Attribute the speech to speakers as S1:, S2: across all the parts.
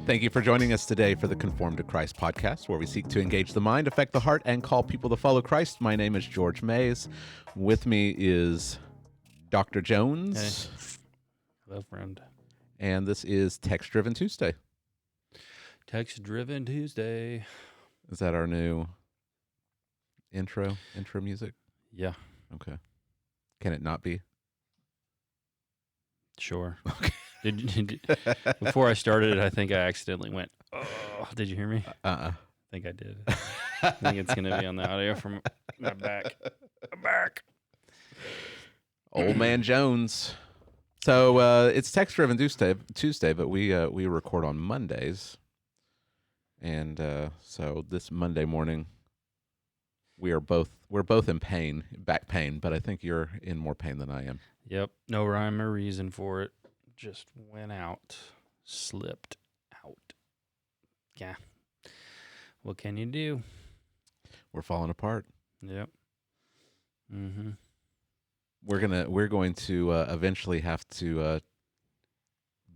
S1: Thank you for joining us today for the Conformed to Christ podcast, where we seek to engage the mind, affect the heart, and call people to follow Christ. My name is George Mays. With me is Dr. Jones.
S2: Hey. Hello, friend.
S1: And this is Text Driven Tuesday.
S2: Text Driven Tuesday.
S1: Is that our new intro music?
S2: Yeah.
S1: Okay. Can it not be?
S2: Sure.
S1: Okay.
S2: Before I started it, I think I accidentally went, oh, did you hear me?
S1: Uh-uh.
S2: I think I did. I think it's going to be on the audio from my back.
S1: Old man Jones. So it's Text Driven Tuesday, but we record on Mondays. And so this Monday morning, we're both in pain, back pain, but I think you're in more pain than I am.
S2: Yep. No rhyme or reason for it. Just went out. Slipped out. Yeah. What can you do?
S1: We're falling apart.
S2: Yep. Mm-hmm.
S1: We're going to eventually have to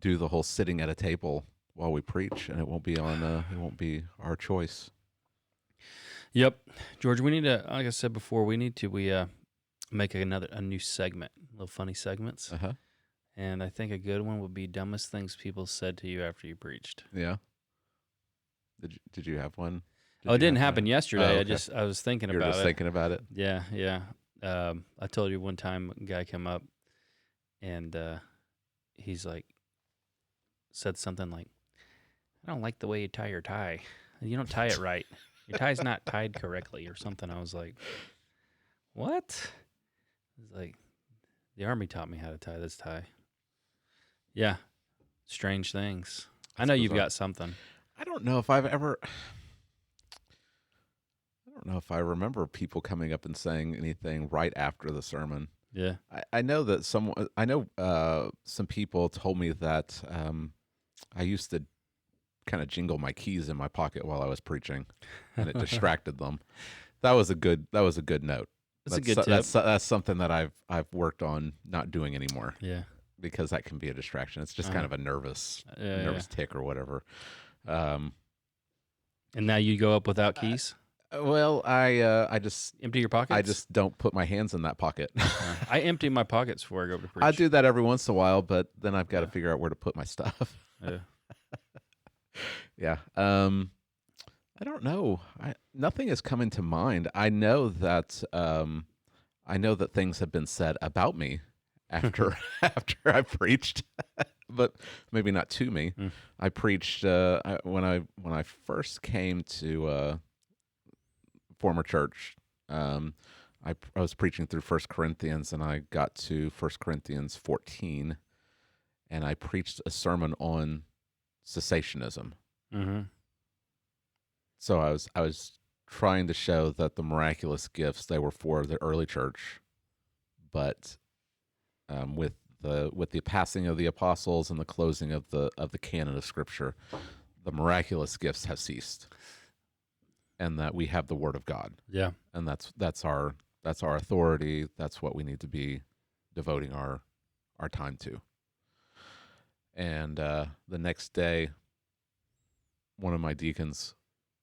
S1: do the whole sitting at a table while we preach, and it won't be our choice.
S2: Yep. George, we need to, like I said before, we make a new segment, little funny segments.
S1: Uh-huh.
S2: And I think a good one would be dumbest things people said to you after you preached.
S1: Yeah. Did you have one?
S2: It didn't happen yesterday.
S1: Oh, okay.
S2: I was thinking
S1: You're
S2: about
S1: just
S2: it.
S1: thinking about it?
S2: Yeah. I told you one time a guy came up and he's like, said something like, I don't like the way you tie your tie. You don't tie it right. Your tie's not tied correctly or something. I was like, what? It's like, the Army taught me how to tie this tie. Yeah. Strange things. I know you've got something.
S1: I don't know if I remember people coming up and saying anything right after the sermon.
S2: Yeah.
S1: I know that some people told me that I used to kind of jingle my keys in my pocket while I was preaching, and it distracted them. That was a good note.
S2: That's a good tip.
S1: That's something that I've worked on not doing anymore.
S2: Yeah.
S1: Because that can be a distraction. It's just kind of a nervous tick or whatever.
S2: And now you go up without keys?
S1: Well, I just
S2: empty your pockets.
S1: I just don't put my hands in that pocket.
S2: I empty my pockets before I go to preach.
S1: I do that every once in a while, but then I've got to figure out where to put my stuff.
S2: Yeah.
S1: Yeah. I don't know. Nothing is coming to mind. I know that things have been said about me after I preached, but maybe not to me. I preached when I first came to former church. I was preaching through 1 Corinthians, and I got to 1 Corinthians 14, and I preached a sermon on cessationism.
S2: Mm-hmm.
S1: So I was trying to show that the miraculous gifts, they were for the early church, but with the passing of the apostles and the closing of the canon of Scripture, the miraculous gifts have ceased, and that we have the Word of God.
S2: Yeah,
S1: and that's our authority. That's what we need to be devoting our time to. And the next day, one of my deacons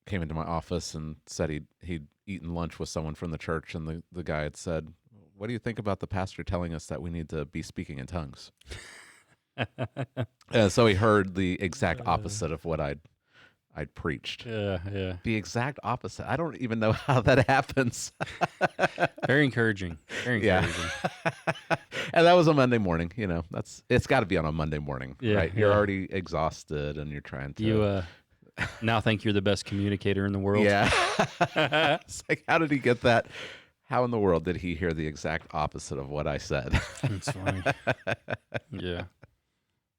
S1: came into my office and said he'd eaten lunch with someone from the church, and the guy had said, "What do you think about the pastor telling us that we need to be speaking in tongues?" So he heard the exact opposite of what I'd preached.
S2: Yeah.
S1: The exact opposite. I don't even know how that happens.
S2: Very encouraging.
S1: Yeah. And that was a Monday morning. It's got to be on a Monday morning, right? You're already exhausted, and you're trying to.
S2: You now think you're the best communicator in the world.
S1: Yeah. It's like, how did he get that? How in the world did he hear the exact opposite of what I said?
S2: That's funny. Yeah.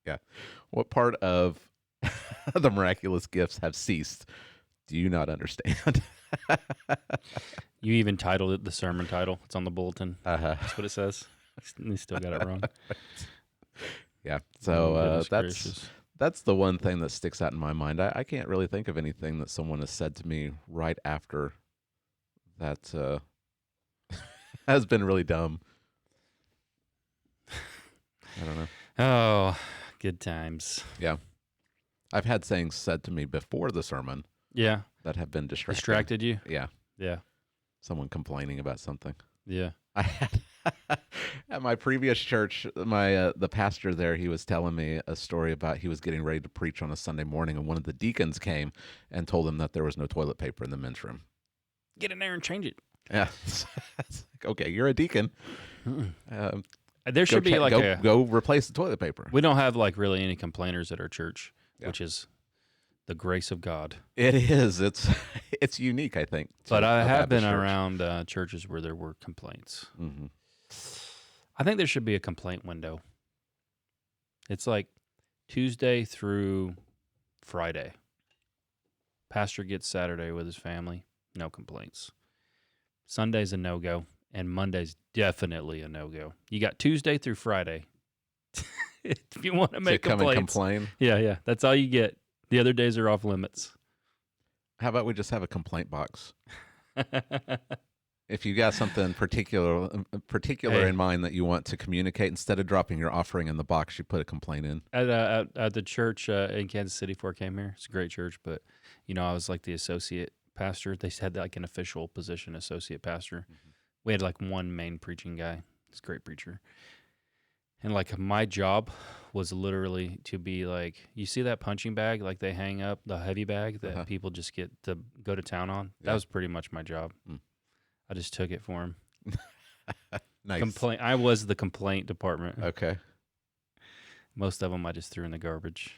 S1: Yeah. What part of the miraculous gifts have ceased do you not understand?
S2: You even titled it the sermon title. It's on the bulletin.
S1: Uh-huh.
S2: That's what it says. You still got it wrong.
S1: Yeah. So
S2: gracious.
S1: that's the one thing that sticks out in my mind. I can't really think of anything that someone has said to me right after that has been really dumb. I don't know.
S2: Oh, good times.
S1: Yeah. I've had things said to me before the sermon
S2: Yeah.
S1: that have been distracting.
S2: Distracted you?
S1: Yeah.
S2: Yeah.
S1: Someone complaining about something.
S2: Yeah.
S1: I had at my previous church, my the pastor there, he was telling me a story about he was getting ready to preach on a Sunday morning, and one of the deacons came and told him that there was no toilet paper in the men's room.
S2: Get in there and change it.
S1: Yeah, it's like, okay, you're a deacon.
S2: There should be like
S1: go replace the toilet paper.
S2: We don't have like really any complainers at our church,
S1: Yeah.
S2: which is the grace of God.
S1: It is. It's unique, I think.
S2: But I have been
S1: church.
S2: around churches where there were complaints.
S1: Mm-hmm.
S2: I think there should be a complaint window. It's like Tuesday through Friday. Pastor gets Saturday with his family, no complaints. Sunday's a no-go, and Monday's definitely a no-go. You got Tuesday through Friday. If you want to make
S1: come
S2: complaints.
S1: and complain.
S2: Yeah. That's all you get. The other days are off limits.
S1: How about we just have a complaint box? If you got something particular
S2: Hey.
S1: in mind that you want to communicate, instead of dropping your offering in the box, you put a complaint in.
S2: At the church in Kansas City before I came here, it's a great church, but I was like the associate pastor. They had like an official position, associate pastor.
S1: Mm-hmm.
S2: We had like one main preaching guy. He's a great preacher. And like my job was literally to be like, you see that punching bag, like they hang up, the heavy bag that people just get to go to town on?
S1: Yeah.
S2: That was pretty much my job.
S1: Mm.
S2: I just took it for him.
S1: Nice.
S2: I was the complaint department.
S1: Okay.
S2: Most of them I just threw in the garbage.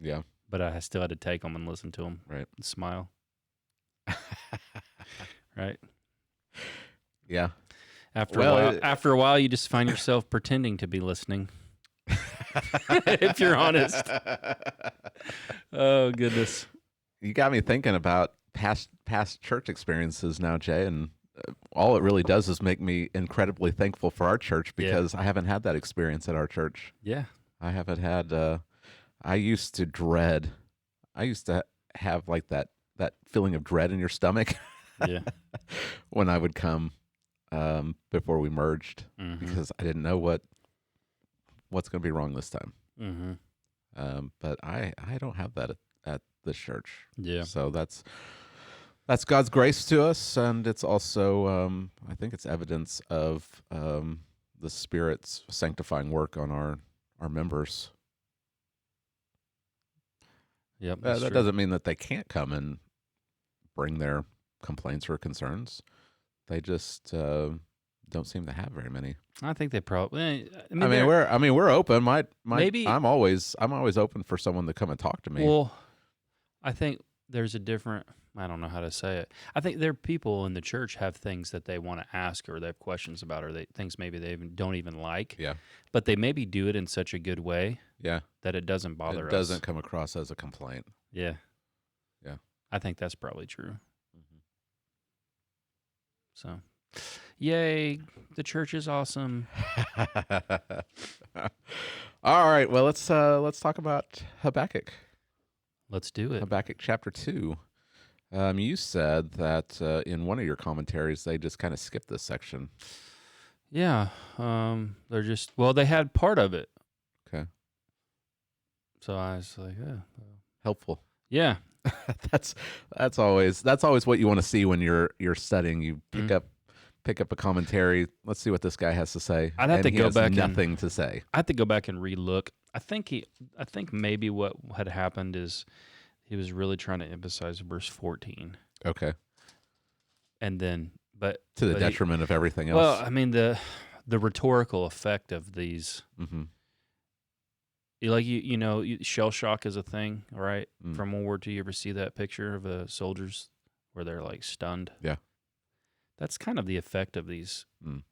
S1: Yeah.
S2: But I still had to take them and listen to them.
S1: Right.
S2: And smile. Right?
S1: Yeah.
S2: After a while, you just find yourself pretending to be listening. If you're honest. Oh, goodness.
S1: You got me thinking about past church experiences now, Jay, and all it really does is make me incredibly thankful for our church, because I haven't had that experience at our church.
S2: Yeah.
S1: I haven't had. I used to have like that feeling of dread in your stomach.
S2: Yeah.
S1: When I would come before we merged,
S2: Mm-hmm.
S1: because I didn't know what's going to be wrong this time.
S2: Mm-hmm.
S1: But I don't have that at this church.
S2: Yeah.
S1: So that's God's grace to us, and it's also I think it's evidence of the Spirit's sanctifying work on our members.
S2: Yep.
S1: That doesn't mean that they can't come and bring their complaints or concerns. They just don't seem to have very many.
S2: I think they probably.
S1: We're open.
S2: Maybe-
S1: I'm always open for someone to come and talk to me.
S2: Well, I think there's a different. I don't know how to say it. I think there are people in the church have things that they want to ask, or they have questions about, or things maybe they don't even like.
S1: Yeah.
S2: But they maybe do it in such a good way.
S1: Yeah.
S2: That it doesn't bother us.
S1: It doesn't come across as a complaint.
S2: Yeah.
S1: Yeah.
S2: I think that's probably true.
S1: Mm-hmm.
S2: So, yay, the church is awesome.
S1: All right, well let's talk about Habakkuk.
S2: Let's do it.
S1: Habakkuk chapter 2. You said that in one of your commentaries they just kind of skipped this section.
S2: Yeah. They had part of it.
S1: Okay.
S2: So I was like,
S1: Helpful.
S2: yeah.
S1: That's always what you want to see when you're studying. You pick up a commentary. Let's see what this guy has to say.
S2: I'd have to go back and-
S1: Nothing to say.
S2: I have to go back and relook. I think maybe what had happened is he was really trying to emphasize verse 14.
S1: Okay.
S2: And then, but
S1: To the
S2: but
S1: detriment of everything else.
S2: well, I mean the rhetorical effect of these.
S1: Mm-hmm.
S2: Shell shock is a thing, right?
S1: Mm.
S2: From World War II, you ever see that picture of soldiers where they're like stunned?
S1: Yeah.
S2: That's kind of the effect of these
S1: Mm.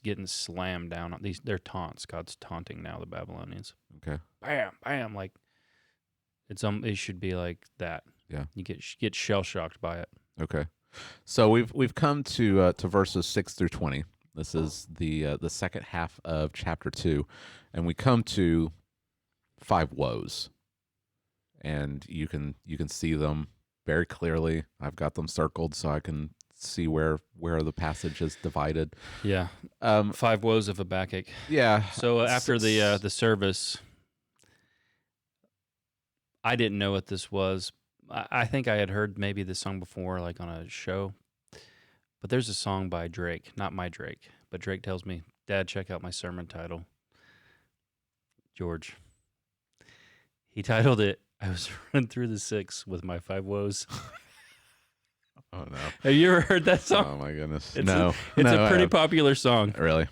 S2: getting slammed down. They're taunts. God's taunting now the Babylonians.
S1: Okay.
S2: Bam, bam. Like it should be like that.
S1: Yeah.
S2: You get shell shocked by it.
S1: Okay. So we've come to verses 6 through 20. This is the second half of chapter 2, and we come to 5 woes, and you can see them very clearly. I've got them circled so I can see where the passage is divided.
S2: Yeah. 5 woes of Habakkuk.
S1: Yeah.
S2: So after the service, I didn't know what this was. I think I had heard maybe this song before, like on a show. But there's a song by Drake, not my Drake, but Drake tells me, Dad, check out my sermon title. George. He titled it, I was running through the 6 with my 5 woes.
S1: Oh, no.
S2: Have you ever heard that song?
S1: Oh, my goodness.
S2: It's
S1: No.
S2: It's
S1: No,
S2: a pretty popular song.
S1: Really?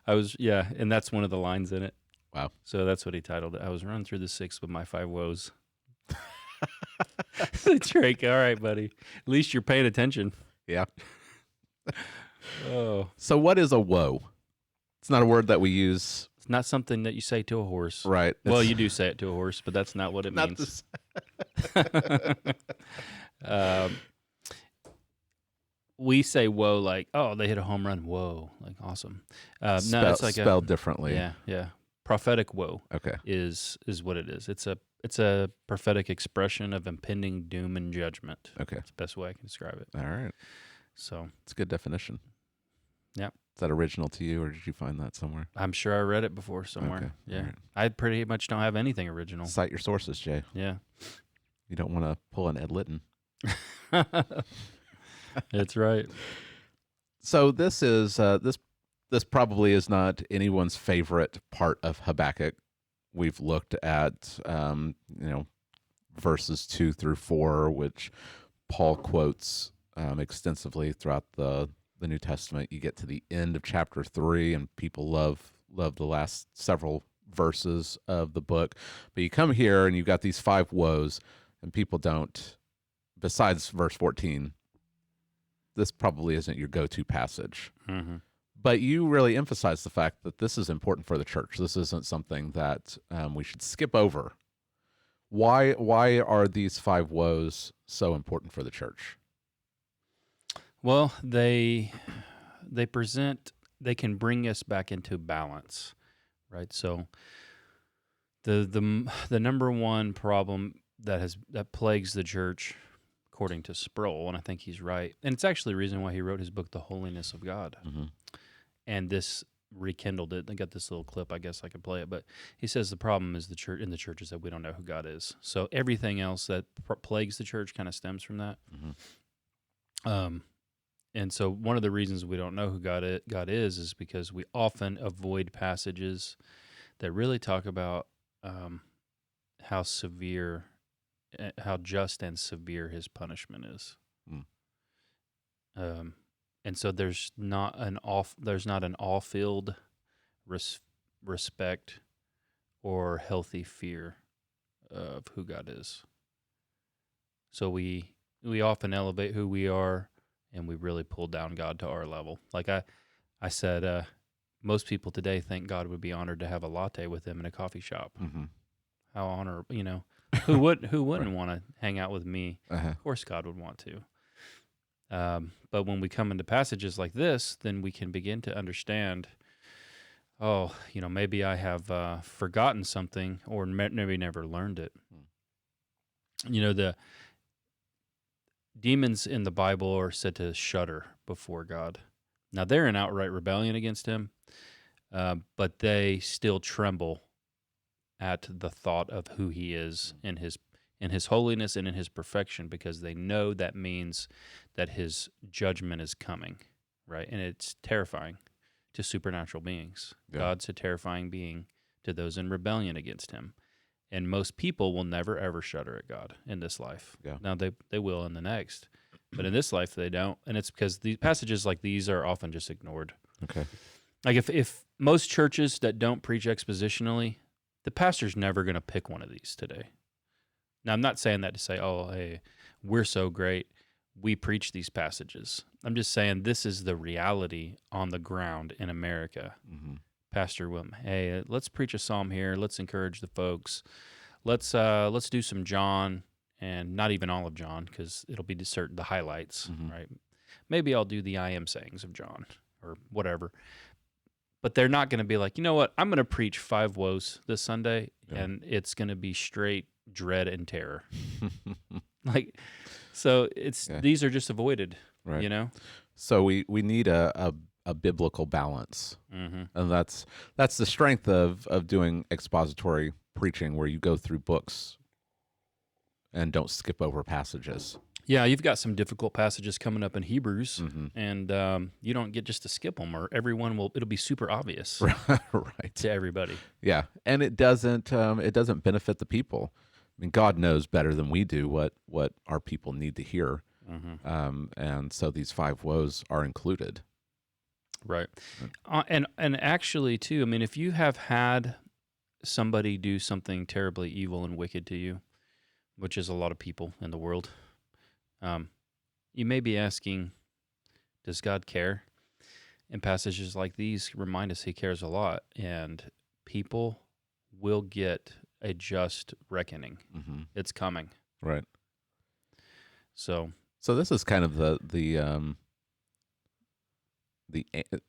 S2: And that's one of the lines in it.
S1: Wow.
S2: So that's what he titled it. I was running through the 6 with my 5 woes. Drake, all right, buddy. At least you're paying attention.
S1: Yeah.
S2: Oh.
S1: So what is a woe? It's not a word that we use.
S2: It's not something that you say to a horse.
S1: Right.
S2: Well, you do say it to a horse, but that's not what it means. We say whoa like, oh, they hit a home run. Whoa, like awesome. No, it's like
S1: spelled differently.
S2: Yeah. Prophetic woe
S1: Okay.
S2: is what it is. It's a prophetic expression of impending doom and judgment.
S1: Okay.
S2: That's the best way I can describe it.
S1: All right.
S2: So
S1: it's a good definition.
S2: Yeah.
S1: Is that original to you, or did you find that somewhere?
S2: I'm sure I read it before somewhere.
S1: Okay.
S2: Yeah.
S1: Right.
S2: I pretty much don't have anything original.
S1: Cite your sources, Jay.
S2: Yeah.
S1: You don't want to pull an Ed Litton.
S2: That's right.
S1: So this is this probably is not anyone's favorite part of Habakkuk. We've looked at verses 2 through 4, which Paul quotes extensively throughout the New Testament. You get to the end of chapter 3, and people love the last several verses of the book. But you come here, and you've got these 5 woes, and people don't. Besides verse 14, this probably isn't your go-to passage.
S2: Mm-hmm.
S1: But you really emphasize the fact that this is important for the church. This isn't something that we should skip over. Why are these 5 woes so important for the church?
S2: Well, they can bring us back into balance, right? So the number one problem that plagues the church, according to Sproul, and I think he's right, and it's actually the reason why he wrote his book, The Holiness of God.
S1: Mm-hmm.
S2: And this rekindled it. I got this little clip. I guess I could play it. But he says the problem is in the church is that we don't know who God is. So everything else that plagues the church kind of stems from that.
S1: Mm-hmm.
S2: And so one of the reasons we don't know who God is because we often avoid passages that really talk about how just and severe his punishment is.
S1: Mm.
S2: And so there's not an all-field respect or healthy fear of who God is. So we often elevate who we are, and we really pull down God to our level. Like I said, most people today think God would be honored to have a latte with them in a coffee shop.
S1: Mm-hmm.
S2: How honorable, who wouldn't want to hang out with me?
S1: Uh-huh.
S2: Of course God would want to. But when we come into passages like this, then we can begin to understand, maybe I have forgotten something or maybe never learned it. The demons in the Bible are said to shudder before God. Now, they're in outright rebellion against him, but they still tremble at the thought of who he is in his holiness and in his perfection, because they know that means that his judgment is coming, right? And it's terrifying to supernatural beings. Yeah. God's a terrifying being to those in rebellion against him. And most people will never, ever shudder at God in this life. Yeah. Now, they will in the next. But in this life, they don't. And it's because these passages like these are often just ignored.
S1: Okay.
S2: Like if most churches that don't preach expositionally, the pastor's never going to pick one of these today. Now, I'm not saying that to say, oh, hey, we're so great, we preach these passages. I'm just saying this is the reality on the ground in America. Mm-hmm. Pastor William, hey, let's preach a psalm here. Let's encourage the folks. Let's do some John, and not even all of John, because it'll be the highlights, mm-hmm. right? Maybe I'll do the I am sayings of John or whatever. But they're not going to be like, you know what, I'm going to preach 5 woes this Sunday, and it's going to be straight dread and terror. So these are just avoided, right.
S1: So we need a biblical balance. Mm-hmm. And that's the strength of doing expository preaching, where you go through books and don't skip over passages.
S2: Yeah, you've got some difficult passages coming up in Hebrews,
S1: Mm-hmm.
S2: and you don't get just to skip them, or it'll be super obvious
S1: Right.
S2: to everybody.
S1: Yeah, and it doesn't benefit the people. I mean, God knows better than we do what our people need to hear, and so these 5 woes are included.
S2: Right. And actually, too, I mean, if you have had somebody do something terribly evil and wicked to you, which is a lot of people in the world, you may be asking, does God care? And passages like these remind us He cares a lot, and people will get a just reckoning.
S1: Mm-hmm.
S2: It's coming.
S1: Right.
S2: So
S1: this is kind of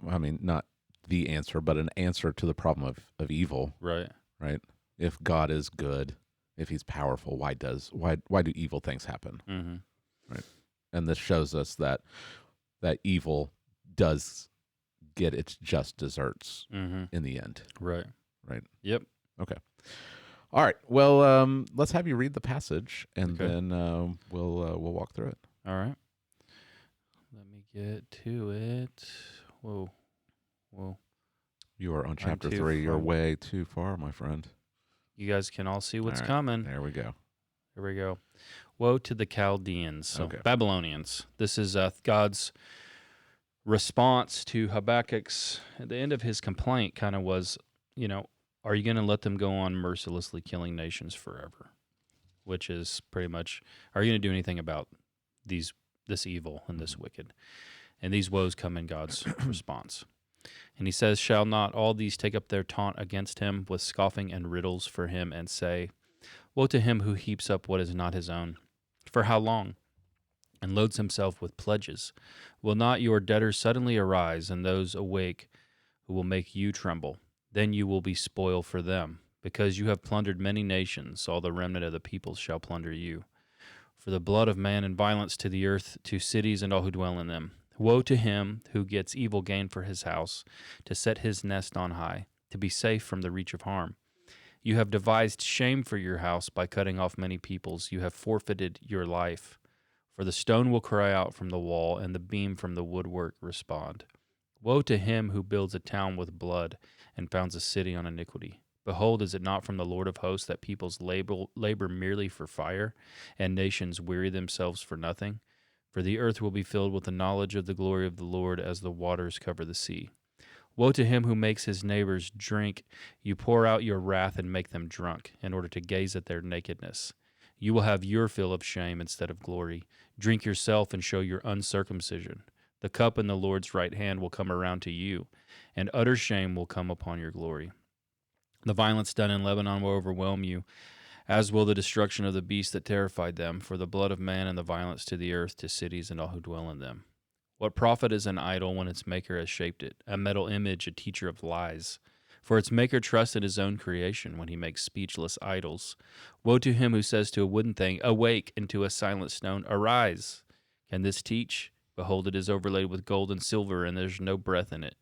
S1: I mean, not the answer, but an answer to the problem of evil.
S2: right.
S1: Right. If God is good, if He's powerful, why do evil things happen?
S2: Mm-hmm.
S1: Right. And this shows us that evil does get its just desserts in the end.
S2: Right.
S1: Right.
S2: Yep.
S1: Okay. All right. Well, let's have you read the passage, and
S2: Okay.
S1: then we'll walk through it.
S2: All right. Let me get to it. Whoa.
S1: You are on chapter
S2: too
S1: 3. You're
S2: far.
S1: way too far, my friend.
S2: You guys can all see what's
S1: All right,
S2: coming.
S1: There we go.
S2: Here we go. Woe to the Chaldeans, so
S1: Okay.
S2: Babylonians. This is God's response to Habakkuk's, at the end of his complaint kind of was, are you going to let them go on mercilessly killing nations forever? Which is pretty much, are you going to do anything about this evil and this wicked? And these woes come in God's response. And he says, shall not all these take up their taunt against him with scoffing and riddles for him and say, woe to him who heaps up what is not his own. For how long? And loads himself with pledges. Will not your debtors suddenly arise, and those awake who will make you tremble? Then you will be spoil for them, because you have plundered many nations. All the remnant of the peoples shall plunder you. For the blood of man and violence to the earth, to cities and all who dwell in them. Woe to him who gets evil gain for his house, to set his nest on high, to be safe from the reach of harm. You have devised shame for your house by cutting off many peoples. You have forfeited your life. For the stone will cry out from the wall, and the beam from the woodwork respond. Woe to him who builds a town with blood, and founds a city on iniquity. Behold, is it not from the Lord of hosts that peoples labor merely for fire, and nations weary themselves for nothing? For the earth will be filled with the knowledge of the glory of the Lord as the waters cover the sea. Woe to him who makes his neighbors drink. You pour out your wrath and make them drunk, in order to gaze at their nakedness. You will have your fill of shame instead of glory. Drink yourself and show your uncircumcision. The cup in the Lord's right hand will come around to you, and utter shame will come upon your glory. The violence done in Lebanon will overwhelm you, as will the destruction of the beast that terrified them, for the blood of man and the violence to the earth, to cities and all who dwell in them. What profit is an idol when its maker has shaped it, a metal image, a teacher of lies? For its maker trusts in his own creation when he makes speechless idols. Woe to him who says to a wooden thing, awake, and to a silent stone, arise. Can this teach? Behold, it is overlaid with gold and silver, and there's no breath in it.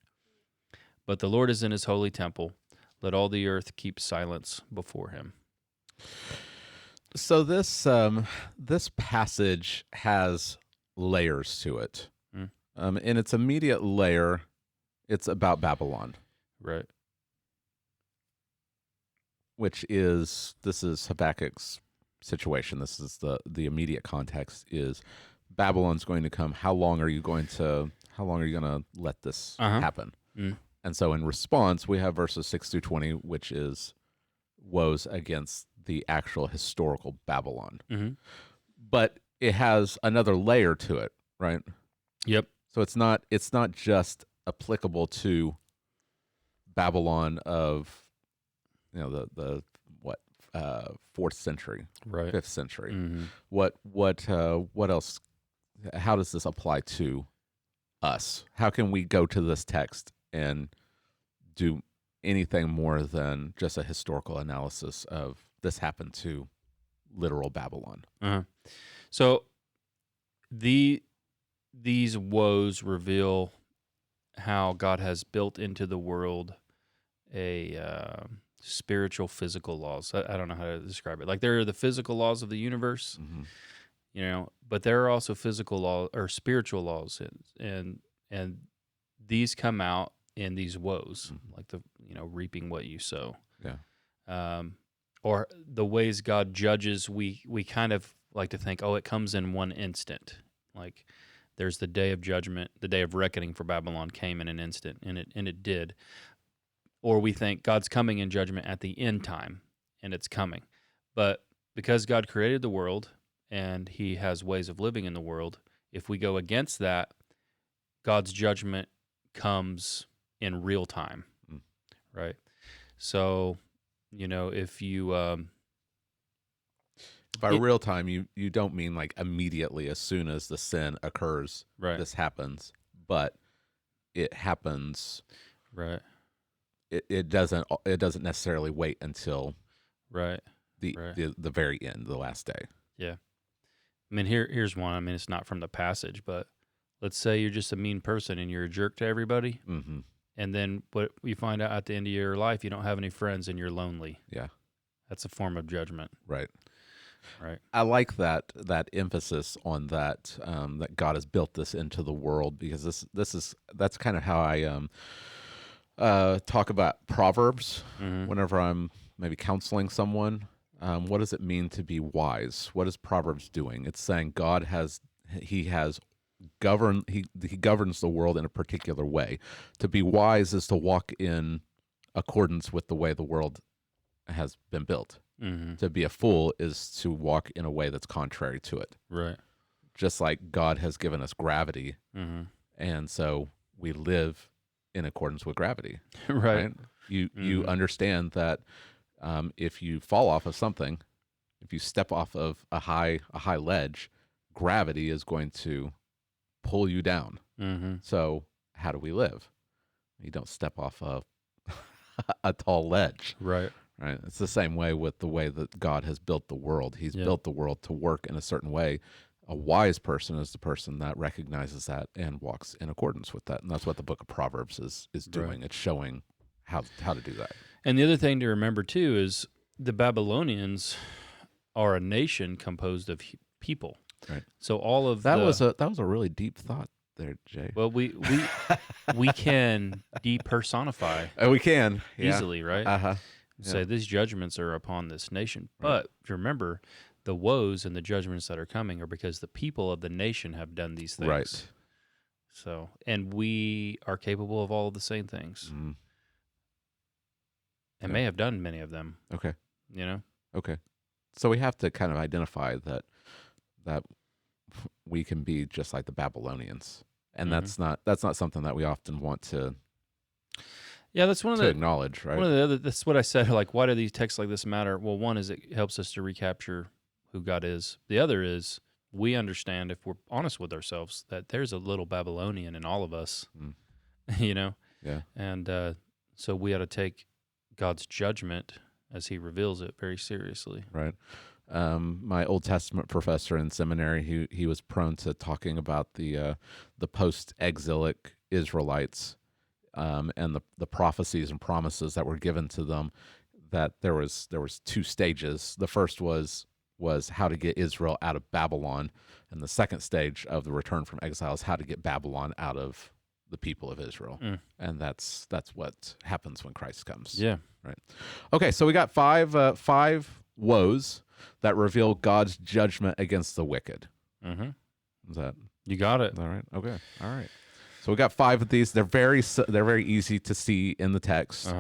S2: But the Lord is in his holy temple. Let all the earth keep silence before him.
S1: So this passage has layers to it. In its immediate layer, it's about Babylon.
S2: Right.
S1: This is Habakkuk's situation. This is the immediate context is Babylon's going to come. How long are you going to let this happen? And so in response, we have verses 6 through 20, which is woes against the actual historical Babylon. But it has another layer to it, right?
S2: Yep.
S1: So it's not just applicable to Babylon of the 4th century,
S2: right,
S1: 5th century. What else? How does this apply to us? How can we go to this text and do anything more than just a historical analysis of this happened to literal Babylon?
S2: So these woes reveal how God has built into the world a spiritual, physical laws. I don't know how to describe it. Like there are the physical laws of the universe, but there are also physical law or spiritual laws, and these come out in these woes, like the reaping what you sow.
S1: Yeah.
S2: Or the ways God judges, we kind of like to think, it comes in one instant. Like there's the day of judgment, the day of reckoning for Babylon came in an instant, and it did. Or we think God's coming in judgment at the end time, and it's coming. But because God created the world and he has ways of living in the world, if we go against that, God's judgment comes in real time, right? So, if you...
S1: By real time, you don't mean like immediately as soon as the sin occurs,
S2: right.
S1: This happens, but it happens.
S2: Right.
S1: It doesn't necessarily wait until
S2: right
S1: the very end, the last day.
S2: Yeah. I mean, here's one. I mean, it's not from the passage, but let's say you're just a mean person and you're a jerk to everybody, and then what you find out at the end of your life, you don't have any friends and you're lonely.
S1: Yeah,
S2: that's a form of judgment.
S1: Right.
S2: I
S1: like that emphasis on that that God has built this into the world, because that's kind of how I talk about Proverbs whenever I'm maybe counseling someone. What does it mean to be wise? What is Proverbs doing? It's saying God has governed. He governs the world in a particular way. To be wise is to walk in accordance with the way the world has been built. To be a fool is to walk in a way that's contrary to it.
S2: Right.
S1: Just like God has given us gravity, and so we live in accordance with gravity.
S2: Right.
S1: You understand that if you fall off of something, if you step off of a high ledge, gravity is going to pull you down. So how do we live? You don't step off of a tall ledge.
S2: Right.
S1: Right. It's the same way with the way that God has built the world. He's built the world to work in a certain way. A wise person is the person that recognizes that and walks in accordance with that. And that's what the book of Proverbs is doing. Right. It's showing how to do that.
S2: And the other thing to remember too is the Babylonians are a nation composed of people.
S1: Right.
S2: So all of
S1: that was a really deep thought there, Jay.
S2: Well, we can depersonify.
S1: We can
S2: easily, right? Say
S1: Yeah.
S2: these judgments are upon this nation.
S1: Right.
S2: But remember, the woes and the judgments that are coming are because the people of the nation have done these things.
S1: Right.
S2: So, and we are capable of all of the same things. And may have done many of them.
S1: Okay.
S2: Okay.
S1: So we have to kind of identify that we can be just like the Babylonians. And that's not something that we often want to
S2: that's one of
S1: acknowledge, right?
S2: One of the other, that's what I said, like, why do these texts like this matter? Well, one is it helps us to recapture who God is. The other is we understand, if we're honest with ourselves, that there's a little Babylonian in all of us,
S1: Yeah.
S2: And so we ought to take God's judgment as he reveals it very seriously.
S1: Right. My Old Testament professor in seminary, he was prone to talking about the post-exilic Israelites, and the prophecies and promises that were given to them. That there was two stages. The first was how to get Israel out of Babylon, and the second stage of the return from exile is how to get Babylon out of the people of Israel. And that's what happens when Christ comes.
S2: Yeah.
S1: Right. Okay, so we got five woes that reveal God's judgment against the wicked. Is that
S2: you got it?
S1: All right. Okay. All right. So we got 5 of these. They're very easy to see in the text.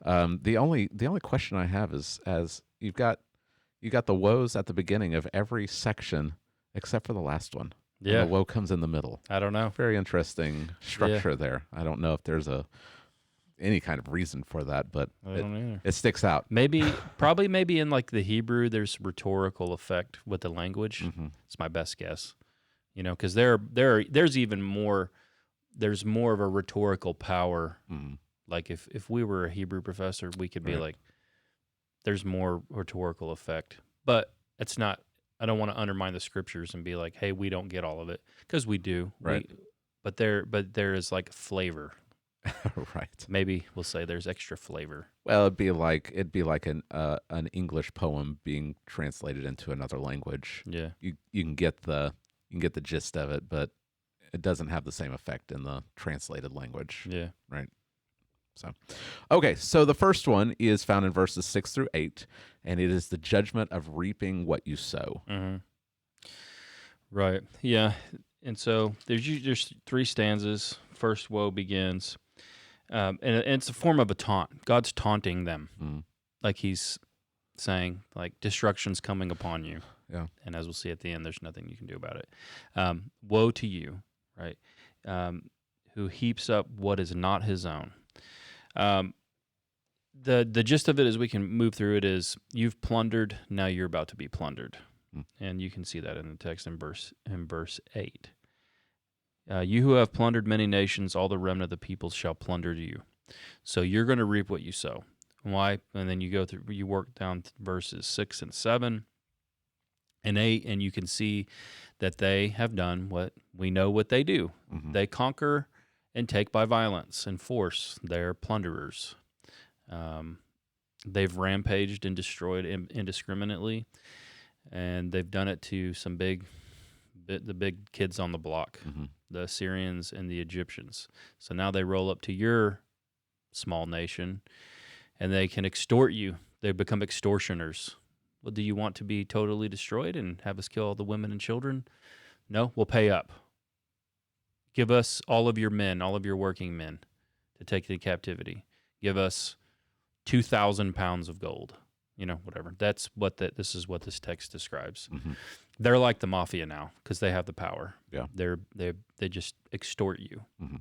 S1: The only question I have is, as you got the woes at the beginning of every section except for the last one.
S2: Yeah.
S1: And the woe comes in the middle.
S2: I don't know.
S1: Very interesting structure there. I don't know if there's any kind of reason for that, but it sticks out.
S2: Probably in like the Hebrew, there's rhetorical effect with the language. It's my best guess. Because there's even more. There's more of a rhetorical power. Like if we were a Hebrew professor, we could be like, there's more rhetorical effect. But it's not, I don't want to undermine the scriptures and be like, hey, we don't get all of it, because we do.
S1: Right.
S2: But there is like flavor.
S1: Right.
S2: Maybe we'll say there's extra flavor.
S1: Well, it'd be like an English poem being translated into another language.
S2: Yeah.
S1: You can get the gist of it, but it doesn't have the same effect in the translated language,
S2: Yeah.
S1: right? So, okay, so the first one is found in verses 6 through 8, and it is the judgment of reaping what you sow.
S2: Mm-hmm. Right. Yeah. And so there's three stanzas. First woe begins, and it's a form of a taunt. God's taunting them, like he's saying, like, destruction's coming upon you.
S1: Yeah.
S2: And as we'll see at the end, there's nothing you can do about it. Woe to you, right? Who heaps up what is not his own. The gist of it, as we can move through it, is you've plundered, now you're about to be plundered. And you can see that in the text in verse 8. You who have plundered many nations, all the remnant of the people shall plunder you. So you're going to reap what you sow. Why? And then you work down verses 6 and 7 and 8, and you can see that they have done what we know what they do.
S1: Mm-hmm.
S2: They conquer and take by violence and force. They're plunderers. They've rampaged and destroyed indiscriminately, and they've done it to the big kids on the block, the Assyrians and the Egyptians. So now they roll up to your small nation, and they can extort you. They become extortioners. Well, do you want to be totally destroyed and have us kill all the women and children? No, we'll pay up. Give us all of your men, all of your working men, to take into captivity. Give us 2,000 pounds of gold. Whatever. That's what this is what this text describes.
S1: Mm-hmm.
S2: They're like the mafia now because they have the power.
S1: Yeah.
S2: They just extort you.
S1: Mm-hmm.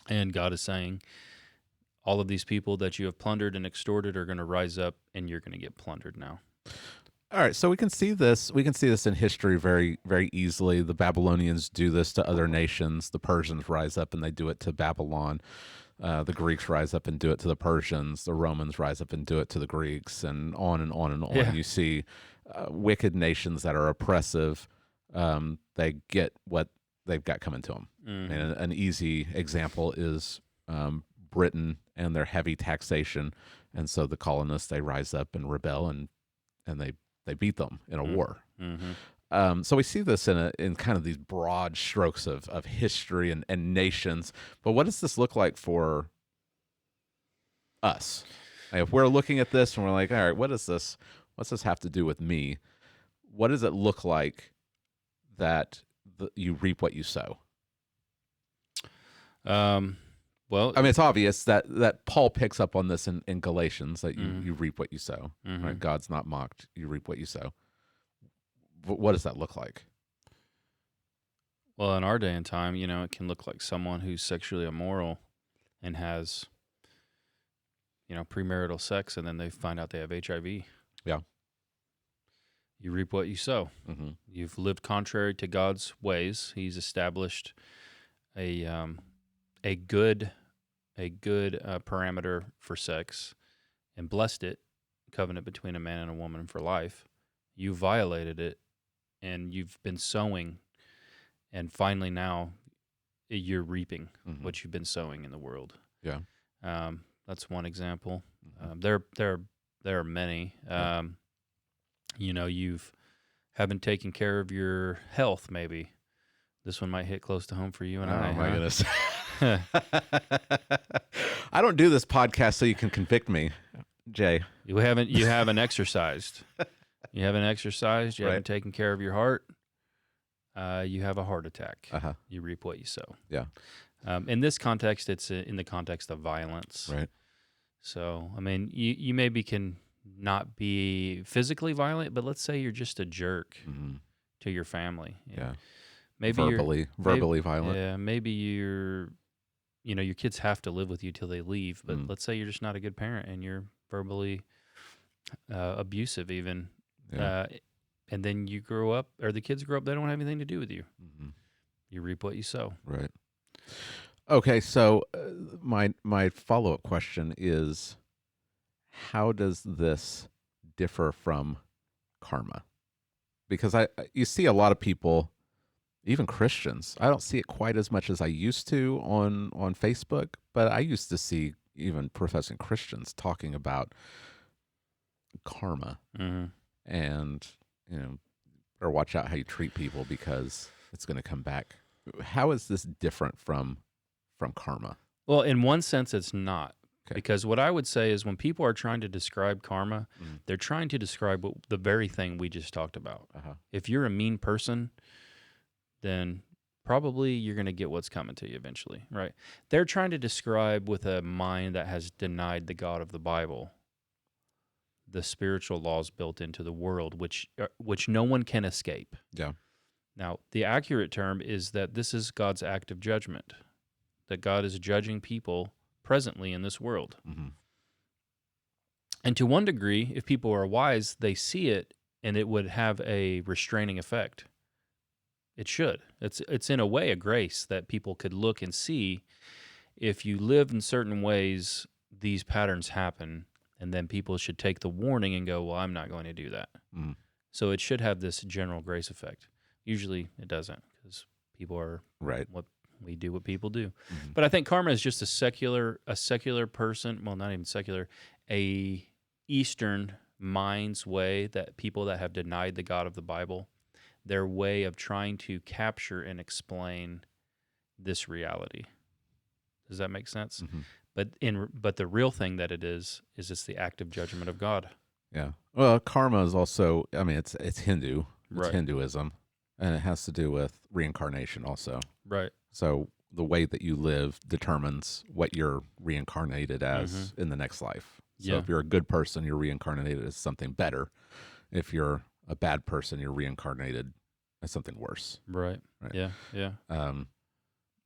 S2: And God is saying, all of these people that you have plundered and extorted are going to rise up, and you're going to get plundered now.
S1: All right, so we can see this. We can see this in history very, very easily. The Babylonians do this to other nations. The Persians rise up and they do it to Babylon. The Greeks rise up and do it to the Persians. The Romans rise up and do it to the Greeks, and on and on and on.
S2: Yeah.
S1: You see wicked nations that are oppressive. They get what they've got coming to them.
S2: Mm-hmm.
S1: And an easy example is Britain and their heavy taxation. And so the colonists, they rise up and rebel, and they beat them in a war.
S2: Mm-hmm.
S1: So we see this in kind of these broad strokes of history and nations. But what does this look like for us? Like, if we're looking at this and we're like, all right, what's this have to do with me? What does it look like that you reap what you sow?
S2: Well,
S1: I mean, it's obvious that Paul picks up on this in Galatians, that you reap what you sow.
S2: Mm-hmm.
S1: Right? God's not mocked. You reap what you sow. What does that look like?
S2: Well, in our day and time, it can look like someone who's sexually immoral and has, premarital sex, and then they find out they have HIV. Yeah. You reap what you sow.
S1: Mm-hmm.
S2: You've lived contrary to God's ways. He's established a good parameter for sex and blessed it, covenant between a man and a woman for life. You violated it, and you've been sowing, and finally now you're reaping what you've been sowing in the world.
S1: Yeah.
S2: That's one example. There are many. You've haven't taken care of your health, maybe. This one might hit close to home for you and I.
S1: Oh my goodness. I don't do this podcast so you can convict me, Jay.
S2: You haven't exercised. You haven't exercised. You haven't taken care of your heart. You have a heart attack. You reap what you sow.
S1: Yeah.
S2: In this context, it's in the context of violence.
S1: Right.
S2: So, I mean, you maybe can not be physically violent, but let's say you're just a jerk to your family.
S1: Yeah.
S2: Maybe
S1: verbally violent.
S2: Yeah. Maybe your kids have to live with you till they leave. But let's say you're just not a good parent and you're verbally abusive, even.
S1: Yeah.
S2: And then you grow up, or the kids grow up, they don't have anything to do with you. You reap what you sow.
S1: Right. Okay, so my follow-up question is, how does this differ from karma? Because you see a lot of people, even Christians. I don't see it quite as much as I used to on Facebook, but I used to see even professing Christians talking about karma
S2: Mm-hmm.
S1: and, better watch out how you treat people because it's going to come back. How is this different from karma?
S2: Well, in one sense, it's not.
S1: Okay.
S2: Because what I would say is when people are trying to describe karma,
S1: Mm.
S2: they're trying to describe the very thing we just talked about.
S1: Uh-huh.
S2: If you're a mean person, then probably you're going to get what's coming to you eventually, right? They're trying to describe with a mind that has denied the God of the Bible the spiritual laws built into the world, which no one can escape.
S1: Yeah.
S2: Now, the accurate term is that this is God's act of judgment, that God is judging people presently in this world.
S1: Mm-hmm.
S2: And to one degree, if people are wise, they see it and it would have a restraining effect. It should. It's in a way a grace that people could look and see if you live in certain ways, these patterns happen, and then people should take the warning and go, well, I'm not going to do that.
S1: Mm.
S2: So it should have this general grace effect. Usually it doesn't because people are
S1: Right.
S2: we do what people do.
S1: Mm-hmm.
S2: But I think karma is just a secular person, well, not even secular, a Eastern mind's way that people that have denied the God of the Bible, their way of trying to capture and explain this reality. Does that make sense?
S1: Mm-hmm.
S2: But the real thing that it is it's the active judgment of God.
S1: Yeah. Well, karma is also, I mean, it's Hindu. It's
S2: Right.
S1: Hinduism, and it has to do with reincarnation also.
S2: Right.
S1: So the way that you live determines what you're reincarnated as
S2: Mm-hmm.
S1: in the next life. So
S2: Yeah.
S1: if you're a good person, you're reincarnated as something better. If you're a bad person, you're reincarnated as something worse.
S2: Right.
S1: Right.
S2: Yeah. Yeah.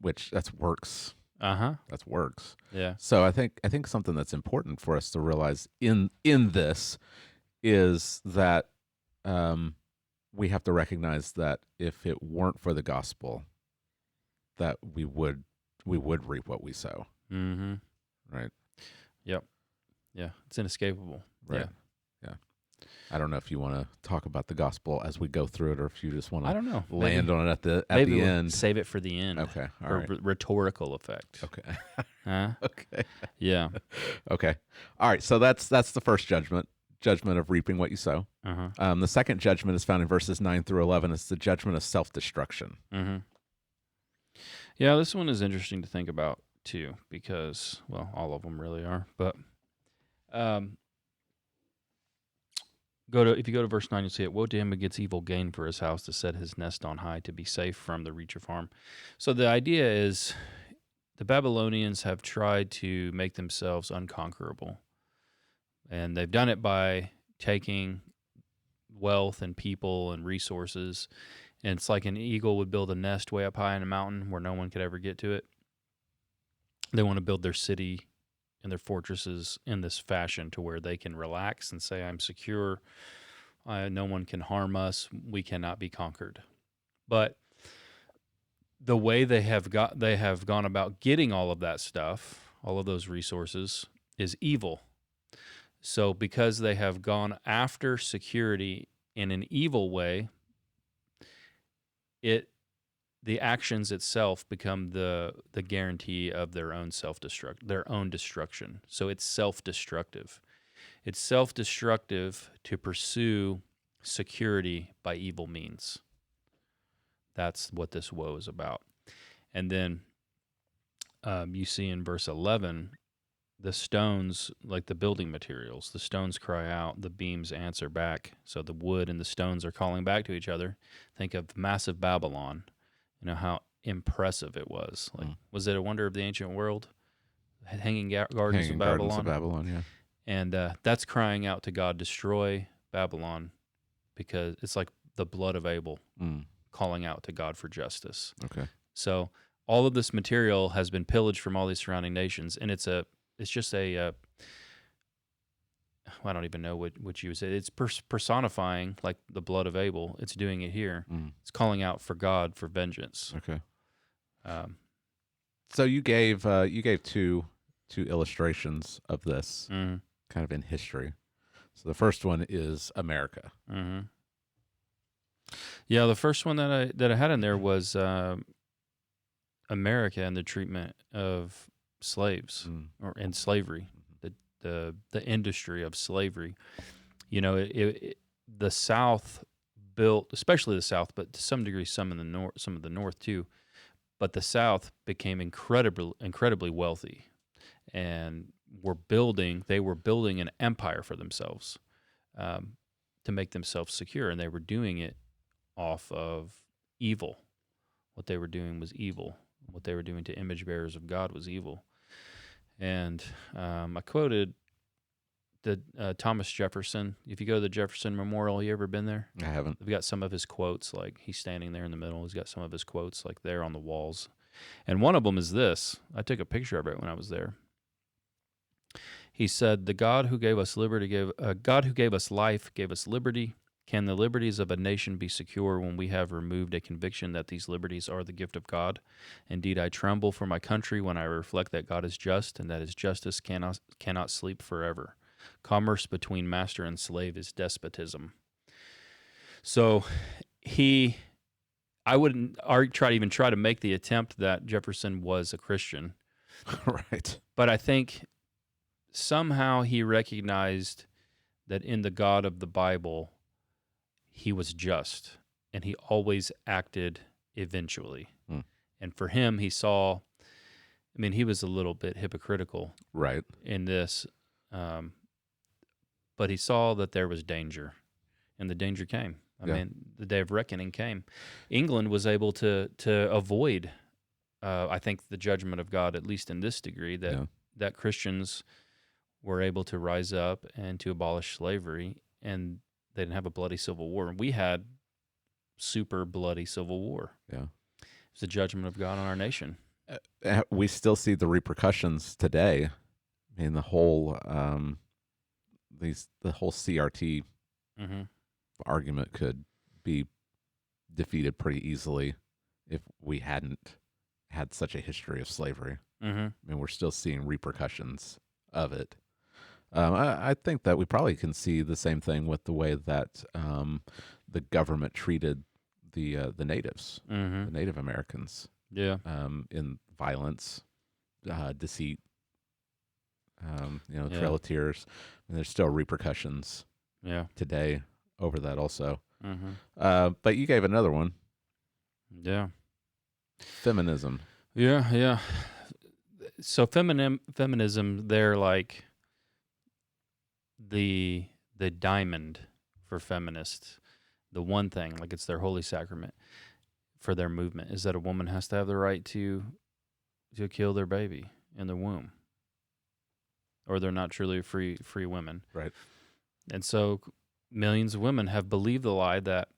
S1: Which that's works.
S2: Uh-huh.
S1: That's works.
S2: Yeah.
S1: So I think something that's important for us to realize in this is that we have to recognize that if it weren't for the gospel, that we would reap what we sow.
S2: Mm-hmm.
S1: Right.
S2: Yep. Yeah. It's inescapable.
S1: Right. Yeah. I don't know if you want to talk about the gospel as we go through it, or if you just want
S2: I
S1: to
S2: don't know.
S1: land on it at the
S2: Maybe we'll
S1: end.
S2: save it for the end.
S1: Okay. All
S2: for
S1: right.
S2: rhetorical effect.
S1: Okay.
S2: Huh?
S1: Okay.
S2: Yeah.
S1: Okay. All right. So that's the first judgment of reaping what you sow.
S2: Uh-huh.
S1: The second judgment is found in verses 9 through 11. It's the judgment of self-destruction.
S2: Mm-hmm. Yeah, this one is interesting to think about too, because, well, all of them really are. But if you go to verse 9, you'll see it. Woe to him who gets evil gain for his house, to set his nest on high, to be safe from the reach of harm. So the idea is the Babylonians have tried to make themselves unconquerable. And they've done it by taking wealth and people and resources. And it's like an eagle would build a nest way up high in a mountain where no one could ever get to it. They want to build their city and their fortresses in this fashion to where they can relax and say, I'm secure. No one can harm us. We cannot be conquered. But the way they have gone about getting all of that stuff, all of those resources, is evil. So because they have gone after security in an evil way, the actions itself become the guarantee of their own destruction. So it's self-destructive. It's self-destructive to pursue security by evil means. That's what this woe is about. And then you see in verse 11, the stones, like the building materials, the stones cry out, the beams answer back. So the wood and the stones are calling back to each other. Think of massive Babylon. You know how impressive it was. Like, was it a wonder of the ancient world? Hanging gardens of Babylon.
S1: Yeah.
S2: And that's crying out to God, destroy Babylon, because it's like the blood of Abel calling out to God for justice.
S1: Okay.
S2: So all of this material has been pillaged from all these surrounding nations, and it's just a I don't even know what you would say. It's personifying like the blood of Abel. It's doing it here. It's calling out for God for vengeance.
S1: Okay. So you gave two illustrations of this kind of in history. So the first one is America.
S2: Mm-hmm. Yeah, the first one that I had in there was America and the treatment of slaves and slavery, the industry of slavery. You know, the South built, especially the South, but to some degree, some of the North too. But the South became incredibly wealthy, and they were building an empire for themselves, to make themselves secure, and they were doing it off of evil. What they were doing was evil. What they were doing to image bearers of God was evil. And I quoted Thomas Jefferson. If you go to the Jefferson Memorial, you ever been there?
S1: I haven't.
S2: They've got some of his quotes, like he's standing there in the middle. He's got some of his quotes like there on the walls. And one of them is this. I took a picture of it when I was there. He said, "The God who gave us God who gave us life, gave us liberty. Can the liberties of a nation be secure when we have removed a conviction that these liberties are the gift of God? Indeed, I tremble for my country when I reflect that God is just and that his justice cannot sleep forever. Commerce between master and slave is despotism." So I wouldn't try to make the attempt that Jefferson was a Christian,
S1: Right.
S2: but I think somehow he recognized that in the God of the Bible, he was just, and he always acted eventually. And for him, he saw, he was a little bit hypocritical
S1: Right.
S2: in this, but he saw that there was danger, and the danger came. The day of reckoning came. England was able to avoid, I think, the judgment of God, at least in this degree, that Christians were able to rise up and to abolish slavery, and they didn't have a bloody civil war. We had super bloody civil war.
S1: Yeah.
S2: It was the judgment of God on our nation.
S1: We still see the repercussions today. I mean, the whole CRT argument could be defeated pretty easily if we hadn't had such a history of slavery. I mean, we're still seeing repercussions of it. I think that we probably can see the same thing with the way that the government treated the natives, the Native Americans.
S2: Yeah.
S1: In violence, deceit, Trail of Tears. And there's still repercussions today over that also. But you gave another one.
S2: Yeah.
S1: Feminism.
S2: Yeah. So feminism, they're like the diamond for feminists. The one thing, like it's their holy sacrament for their movement, is that a woman has to have the right to kill their baby in the womb, or they're not truly free women.
S1: Right.
S2: And so millions of women have believed the lie that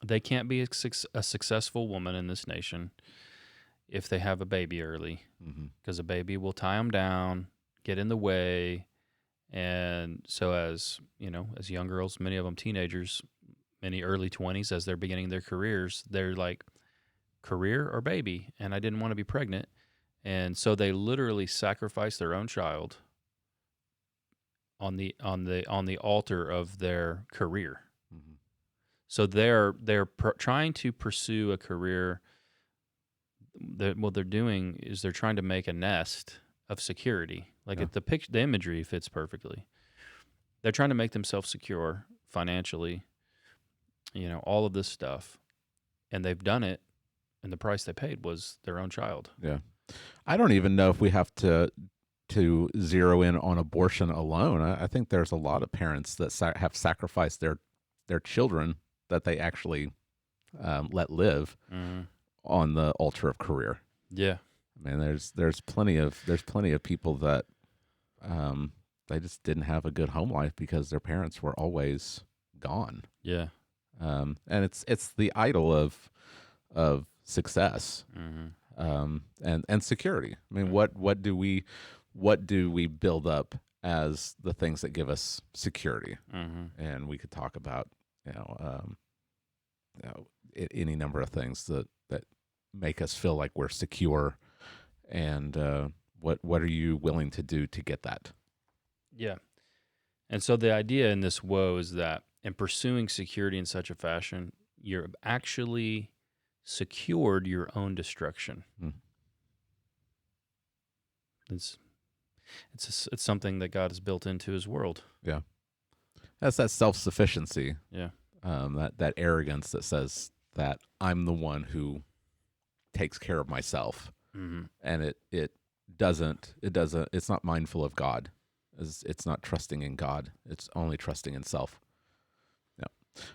S2: they can't be a successful woman in this nation if they have a baby early, because a baby will tie them down, get in the way. And so as young girls, many of them teenagers, many early 20s, as they're beginning their careers, they're like, career or baby? And I didn't want to be pregnant. And so they literally sacrifice their own child on the altar of their career. So they're trying to pursue a career. What they're doing is they're trying to make a nest of security. Like the imagery fits perfectly. They're trying to make themselves secure financially, all of this stuff. And they've done it, and the price they paid was their own child.
S1: Yeah. I don't even know if we have to zero in on abortion alone. I think there's a lot of parents that have sacrificed their children that they actually let live on the altar of career.
S2: Yeah.
S1: I mean, there's plenty of people that they just didn't have a good home life because their parents were always gone.
S2: Yeah.
S1: And it's the idol of success and security. I mean, what do we build up as the things that give us security? And we could talk about any number of things that make us feel like we're secure. And what are you willing to do to get that?
S2: Yeah. And so the idea in this woe is that in pursuing security in such a fashion, you're actually secured your own destruction.
S1: Mm.
S2: It's something that God has built into His world.
S1: Yeah. That's that self-sufficiency.
S2: Yeah.
S1: That arrogance that says that I'm the one who takes care of myself.
S2: Mm-hmm.
S1: And it's not mindful of God. It's not trusting in God. It's only trusting in self. Yeah.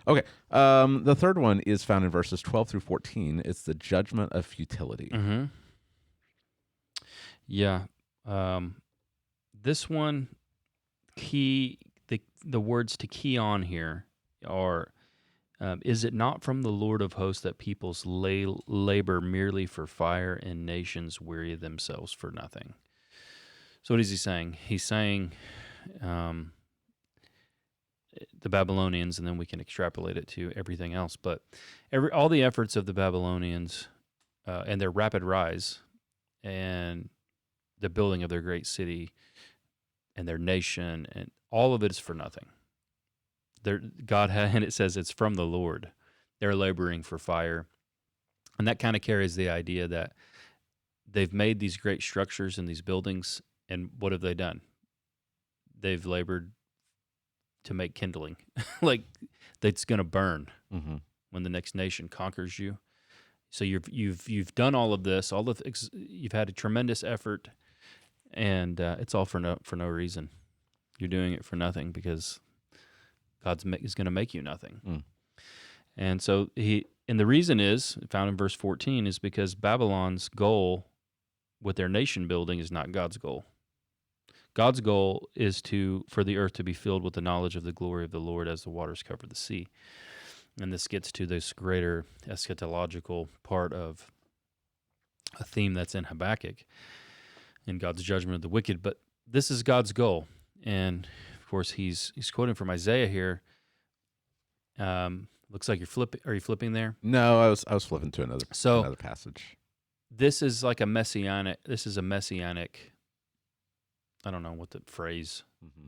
S1: Okay. The third one is found in verses 12 through 14. It's the judgment of futility.
S2: Mm-hmm. Yeah. This one, the words to key on here are, is it not from the Lord of hosts that peoples labor merely for fire and nations weary themselves for nothing? So what is he saying? He's saying the Babylonians, and then we can extrapolate it to everything else. But all the efforts of the Babylonians and their rapid rise and the building of their great city and their nation, and all of it is for nothing. And it says it's from the Lord. They're laboring for fire. And that kind of carries the idea that they've made these great structures and these buildings, and what have they done? They've labored to make kindling. Like, that's going to burn when the next nation conquers you. So you've done all of this, you've had a tremendous effort, and it's all for no reason. You're doing it for nothing because God's is going to make you nothing.
S1: Mm.
S2: And so the reason is found in verse 14 is because Babylon's goal with their nation building is not God's goal. God's goal is for the earth to be filled with the knowledge of the glory of the Lord as the waters cover the sea. And this gets to this greater eschatological part of a theme that's in Habakkuk and God's judgment of the wicked. But this is God's goal. And of course, he's quoting from Isaiah here. Looks like you're flipping. Are you flipping there?
S1: No, I was flipping to another passage.
S2: This is like a messianic. I don't know what the phrase.
S1: Mm-hmm.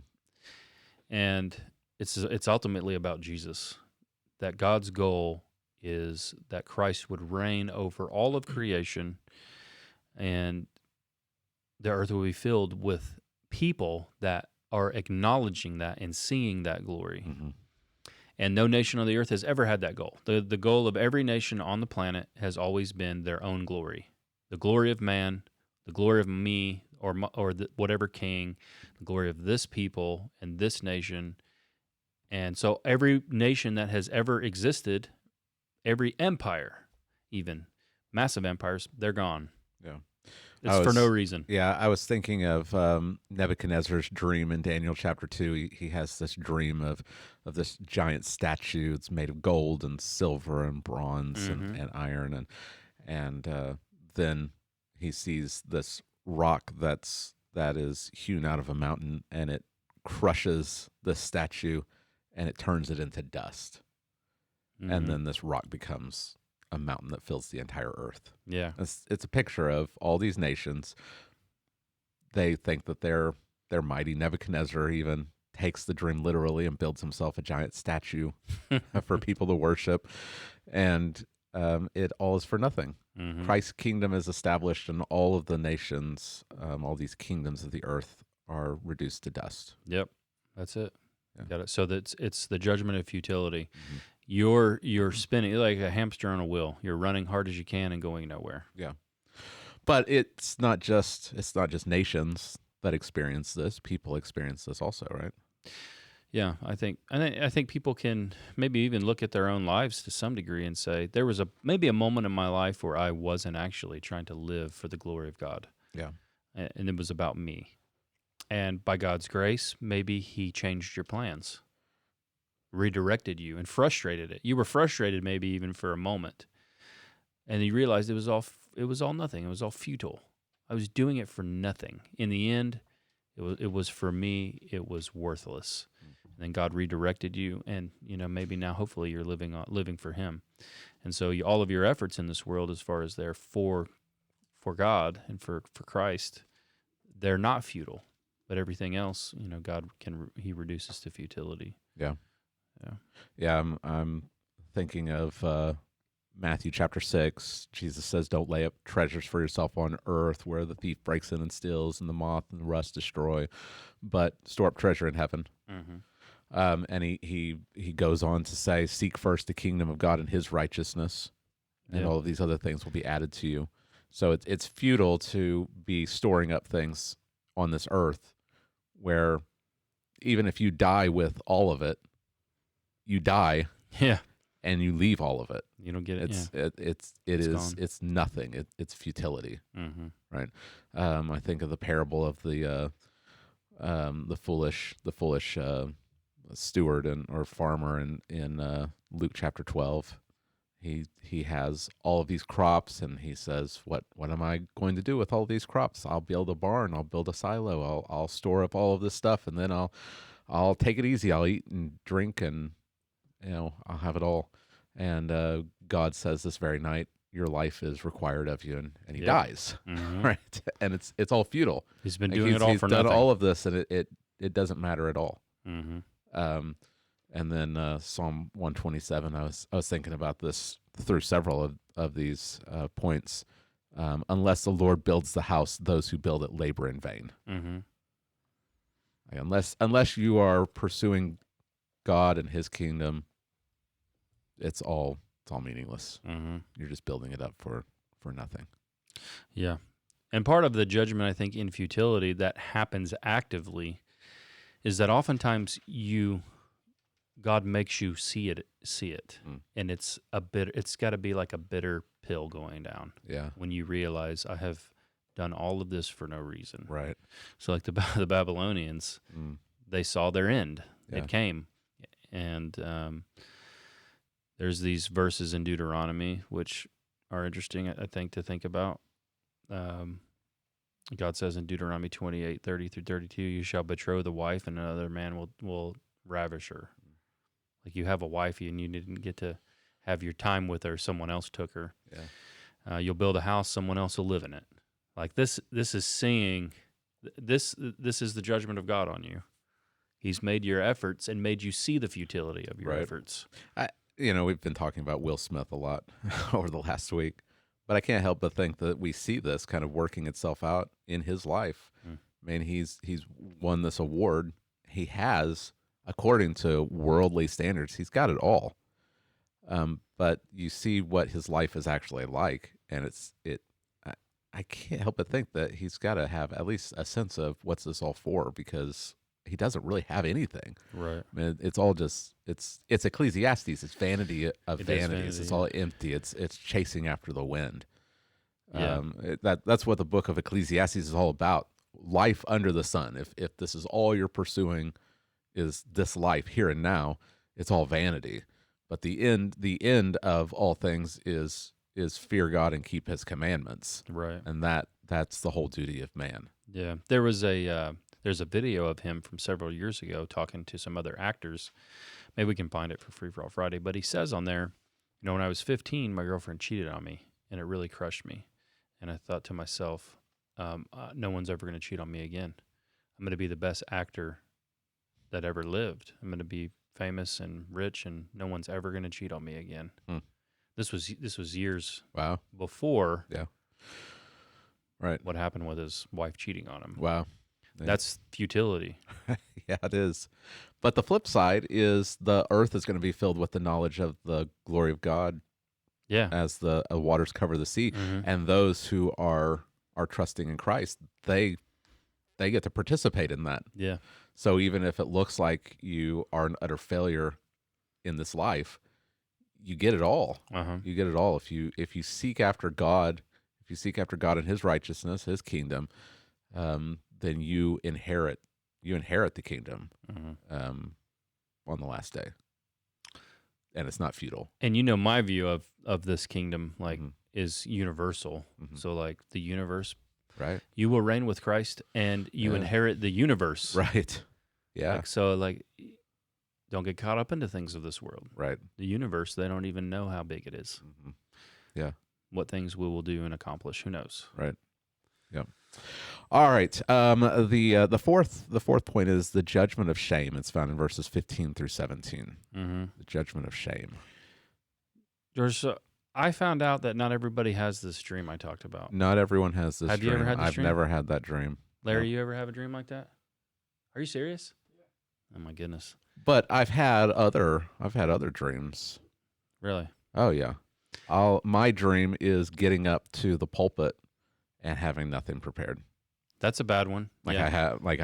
S2: And it's ultimately about Jesus. That God's goal is that Christ would reign over all of creation, and the earth will be filled with people that are acknowledging that and seeing that glory.
S1: Mm-hmm.
S2: And no nation on the earth has ever had that goal. The goal of every nation on the planet has always been their own glory. The glory of man, the glory of me, or whatever king, the glory of this people and this nation. And so every nation that has ever existed, every empire, even massive empires, they're gone.
S1: Yeah.
S2: It's for no reason.
S1: Yeah, I was thinking of Nebuchadnezzar's dream in Daniel chapter 2. He has this dream of this giant statue. It's made of gold and silver and bronze and iron. And then he sees this rock that is hewn out of a mountain, and it crushes the statue, and it turns it into dust. Mm-hmm. And then this rock becomes a mountain that fills the entire earth.
S2: Yeah.
S1: It's a picture of all these nations. They think that they're mighty. Nebuchadnezzar even takes the dream literally and builds himself a giant statue for people to worship. And it all is for nothing. Mm-hmm. Christ's kingdom is established, and all of the nations, all these kingdoms of the earth are reduced to dust.
S2: Yep. That's it.
S1: Yeah.
S2: Got it. So it's the judgment of futility.
S1: Mm-hmm.
S2: You're spinning like a hamster on a wheel. You're running hard as you can and going nowhere.
S1: Yeah. But it's not just nations that experience this. People experience this also, right?
S2: Yeah, I think people can maybe even look at their own lives to some degree and say there was maybe a moment in my life where I wasn't actually trying to live for the glory of God.
S1: Yeah.
S2: And it was about me. And by God's grace, maybe He changed your plans, redirected you, and frustrated it. You were frustrated maybe even for a moment, and you realized it was all nothing. It was all futile. I was doing it for nothing. In the end, it was for me. It was worthless. And then God redirected you, and maybe now hopefully you're living for Him. And so all of your efforts in this world, as far as they're for God and for Christ, they're not futile. But everything else, God He reduces to futility.
S1: Yeah. Yeah. I'm thinking of Matthew chapter 6. Jesus says, "Don't lay up treasures for yourself on earth, where the thief breaks in and steals, and the moth and the rust destroy, but store up treasure in heaven."
S2: Mm-hmm.
S1: And he goes on to say, "Seek first the kingdom of God and His righteousness, and
S2: Yeah.
S1: all of these other things will be added to you." So it's futile to be storing up things on this earth, where even if you die with all of it, you die
S2: Yeah.
S1: and you leave all of it.
S2: You don't get it.
S1: It's nothing. It's futility,
S2: Mm-hmm.
S1: right? I think of the parable of the foolish steward or farmer in Luke chapter 12. He has all of these crops, and he says, "What am I going to do with all these crops? I'll build a barn. I'll build a silo. I'll store up all of this stuff, and then I'll take it easy. I'll eat and drink, and I'll have it all." And God says this very night, "Your life is required of you," and he dies,
S2: Mm-hmm.
S1: right? And it's all futile.
S2: He's been
S1: Like,
S2: doing it all
S1: he's
S2: for
S1: done
S2: nothing.
S1: all of this, and it doesn't matter at all.
S2: Mm-hmm.
S1: And then Psalm 127. I was thinking about this through several of these points. Unless the Lord builds the house, those who build it labor in vain.
S2: Mm-hmm.
S1: Like, unless you are pursuing God and His kingdom, it's all meaningless.
S2: Mm-hmm.
S1: You're just building it up for nothing.
S2: Yeah. And part of the judgment, I think, in futility that happens actively is that oftentimes God makes you see it, and it's got to be like a bitter pill going down.
S1: Yeah.
S2: When you realize I have done all of this for no reason.
S1: Right.
S2: So like the Babylonians, they saw their end.
S1: Yeah.
S2: It came, and there's these verses in Deuteronomy which are interesting, I think, to think about. God says in Deuteronomy 28:30-32, "You shall betroth the wife, and another man will ravish her." Like, you have a wife and you didn't get to have your time with her, someone else took her.
S1: Yeah.
S2: You'll build a house, someone else will live in it. Like, this is seeing, this is the judgment of God on you. He's made your efforts and made you see the futility of your efforts.
S1: We've been talking about Will Smith a lot over the last week, but I can't help but think that we see this kind of working itself out in his life. I mean, he's won this award. He has, according to worldly standards, he's got it all. But you see what his life is actually like, and I can't help but think that he's got to have at least a sense of what's this all for, because he doesn't really have anything.
S2: Right.
S1: I mean, it's all just it's Ecclesiastes. It's vanity of vanities.
S2: Vanity,
S1: it's all empty. It's chasing after the wind.
S2: Yeah.
S1: That's what the book of Ecclesiastes is all about. Life under the sun. If this is all you're pursuing, is this life here and now, it's all vanity. But the end of all things is fear God and keep His commandments.
S2: Right.
S1: And that's the whole duty of man.
S2: Yeah. There was there's a video of him from several years ago talking to some other actors. Maybe we can find it for Free for All Friday. But he says on there, when I was 15, my girlfriend cheated on me, and it really crushed me. And I thought to myself, no one's ever going to cheat on me again. I'm going to be the best actor that ever lived. I'm going to be famous and rich, and no one's ever going to cheat on me again. This was years before.
S1: Yeah. Right.
S2: What happened with his wife cheating on him.
S1: Wow.
S2: That's futility.
S1: Yeah, it is. But the flip side is the earth is going to be filled with the knowledge of the glory of God.
S2: Yeah.
S1: As the waters cover the sea. And those who are trusting in Christ, they get to participate in that.
S2: Yeah.
S1: So even if it looks like you are an utter failure in this life, you get it all. You get it all if you seek after God, and His righteousness, His kingdom, then you inherit the kingdom on the last day, and it's not futile.
S2: And my view of this kingdom is universal. So like the universe,
S1: right?
S2: You will reign with Christ, and you inherit the universe,
S1: right? Yeah.
S2: Don't get caught up into things of this world.
S1: Right.
S2: The universe, they don't even know how big it is.
S1: Yeah.
S2: What things we will do and accomplish, who knows?
S1: Right. Yeah. All right. The fourth point is the judgment of shame. It's found in verses 15 through 17. The judgment of shame.
S2: There's, I found out that not everybody has this dream I talked about.
S1: Not everyone has this
S2: Have
S1: dream.
S2: you ever had this
S1: I've
S2: dream?
S1: never had that dream.
S2: Larry,
S1: No.
S2: you ever have a dream like that? Are you serious? Oh my goodness.
S1: But I've had other dreams.
S2: Really?
S1: Oh yeah. My dream is getting up to the pulpit and having nothing prepared.
S2: That's a bad one.
S1: Like
S2: yeah.
S1: I have like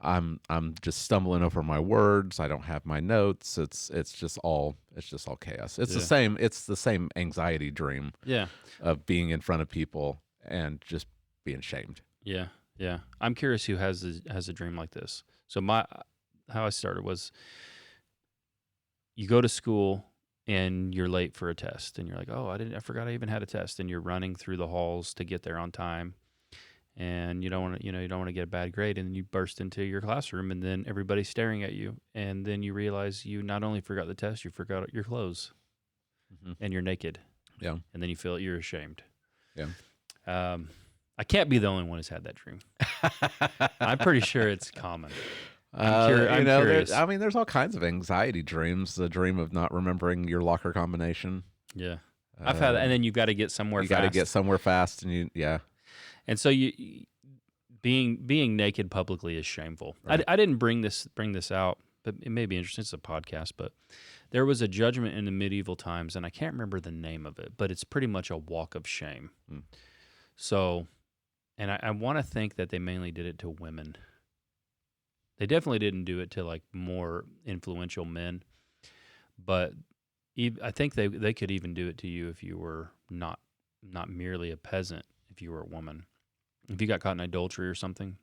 S1: I'm just stumbling over my words. I don't have my notes. It's just all chaos. It's the same anxiety dream
S2: Yeah.
S1: of being in front of people and just being shamed.
S2: Yeah. Yeah. I'm curious who has a dream like this. So how I started was you go to school and you're late for a test and you're like, "Oh, I forgot I even had a test." And you're running through the halls to get there on time. And you don't want to get a bad grade, and then you burst into your classroom and then everybody's staring at you, and then you realize you not only forgot the test, you forgot your clothes.
S1: Mm-hmm.
S2: And you're naked.
S1: Yeah.
S2: And then you feel you're ashamed.
S1: Yeah.
S2: I can't be the only one who's had that dream. I'm pretty sure it's common. I'm curious.
S1: There's all kinds of anxiety dreams. The dream of not remembering your locker combination.
S2: Yeah. I've had that. And then you've got to get somewhere fast.
S1: You got to get somewhere fast, and
S2: And so being naked publicly is shameful.
S1: Right.
S2: I didn't bring this out, but it may be interesting. It's a podcast, but there was a judgment in the medieval times, and I can't remember the name of it, but it's pretty much a walk of shame.
S1: Mm.
S2: So, and I want to think that they mainly did it to women. They definitely didn't do it to like more influential men, but I think they could even do it to you if you were not merely a peasant, if you were a woman. If you got caught in adultery or something,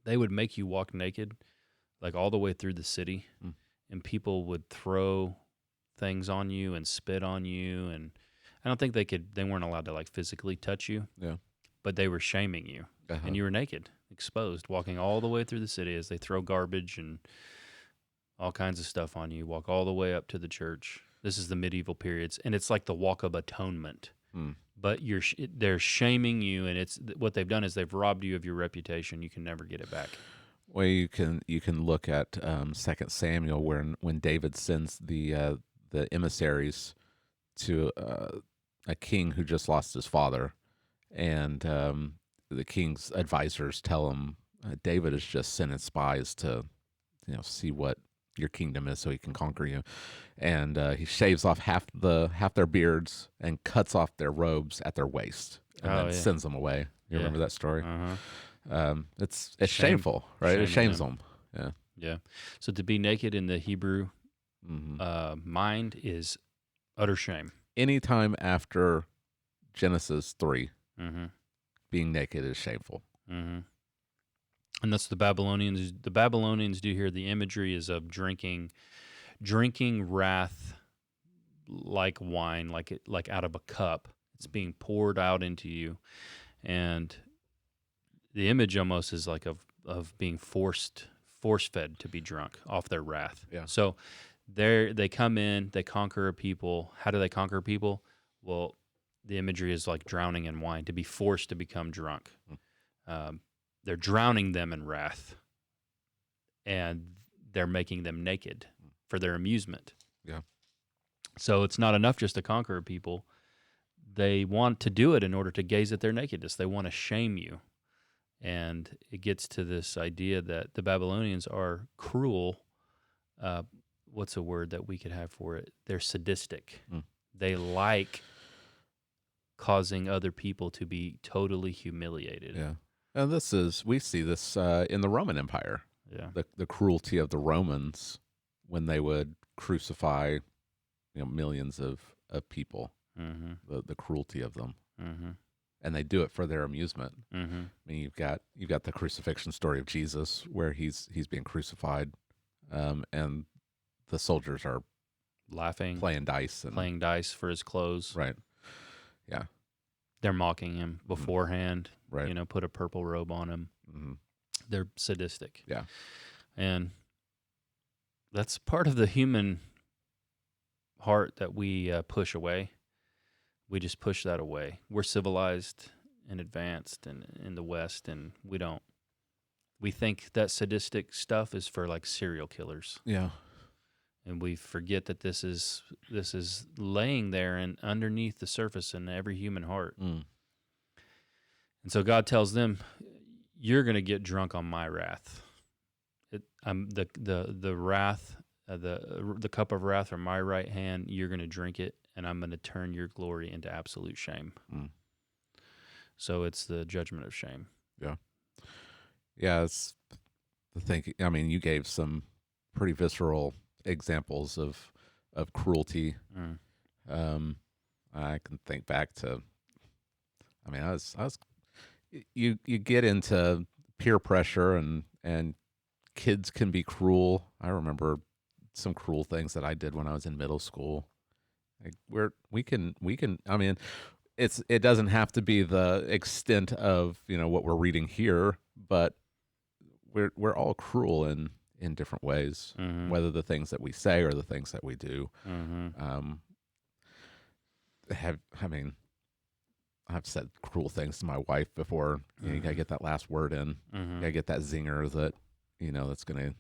S2: they would make you walk naked, like all the way through the city, and people would throw things on you and spit on you. And I don't think they weren't allowed to like physically touch you, but they were shaming you, and you were naked, exposed, walking all the way through the city as they throw garbage and all kinds of stuff on you, walk all the way up to the church. This is the medieval periods, and it's like the walk of atonement. But they're shaming you, and it's what they've done is they've robbed you of your reputation. You can never get it back.
S1: Well, you can look at 2 Samuel, when David sends the emissaries to a king who just lost his father, and the king's advisors tell him David has just sent spies to see what your kingdom is so he can conquer you, and he shaves off half their beards and cuts off their robes at their waist and then sends them away. You remember that story? It's shameful, right? It shames them.
S2: Yeah. So to be naked in the Hebrew mind is utter shame.
S1: Anytime after Genesis 3, being naked is shameful.
S2: And that's the Babylonians. The Babylonians do here. The imagery is of drinking wrath like wine, like out of a cup. It's being poured out into you, and the image almost is like of being force fed to be drunk off their wrath.
S1: Yeah.
S2: So they come in, they conquer a people. How do they conquer people? Well, the imagery is like drowning in wine, to be forced to become drunk. They're drowning them in wrath, and they're making them naked for their amusement.
S1: Yeah.
S2: So it's not enough just to conquer people. They want to do it in order to gaze at their nakedness. They want to shame you. And it gets to this idea that the Babylonians are cruel. What's a word that we could have for it? They're sadistic. They like causing other people to be totally humiliated.
S1: Yeah. And we see this in the Roman Empire.
S2: Yeah.
S1: The cruelty of the Romans when they would crucify, millions of people. The cruelty of them. And they do it for their amusement. I mean, you've got the crucifixion story of Jesus where he's being crucified, and the soldiers are
S2: laughing,
S1: playing dice
S2: for his clothes.
S1: Right. Yeah.
S2: They're mocking him beforehand.
S1: Right.
S2: Put a purple robe on him. They're sadistic.
S1: Yeah.
S2: And that's part of the human heart that we push away. We just push that away. We're civilized and advanced in the West, and we don't. We think that sadistic stuff is for like serial killers.
S1: Yeah.
S2: and we forget that this is laying there and underneath the surface in every human heart.
S1: Mm.
S2: And so God tells them, "You're going to get drunk on my wrath. The wrath, the cup of wrath from my right hand. You're going to drink it, and I'm going to turn your glory into absolute shame."
S1: Mm.
S2: So it's the judgment of shame.
S1: Yeah. Yeah, it's the thing. I mean, you gave some pretty visceral examples of cruelty.
S2: Mm.
S1: I can think back to. I mean, I was. You get into peer pressure, and kids can be cruel. I remember some cruel things that I did when I was in middle school. Like we can. I mean, it doesn't have to be the extent of what we're reading here, but we're all cruel in different ways,
S2: Mm-hmm.
S1: whether the things that we say or the things that we do.
S2: Mm-hmm.
S1: I mean, I've said cruel things to my wife before. You gotta get that last word in.
S2: Mm-hmm.
S1: You gotta get that zinger that that's gonna.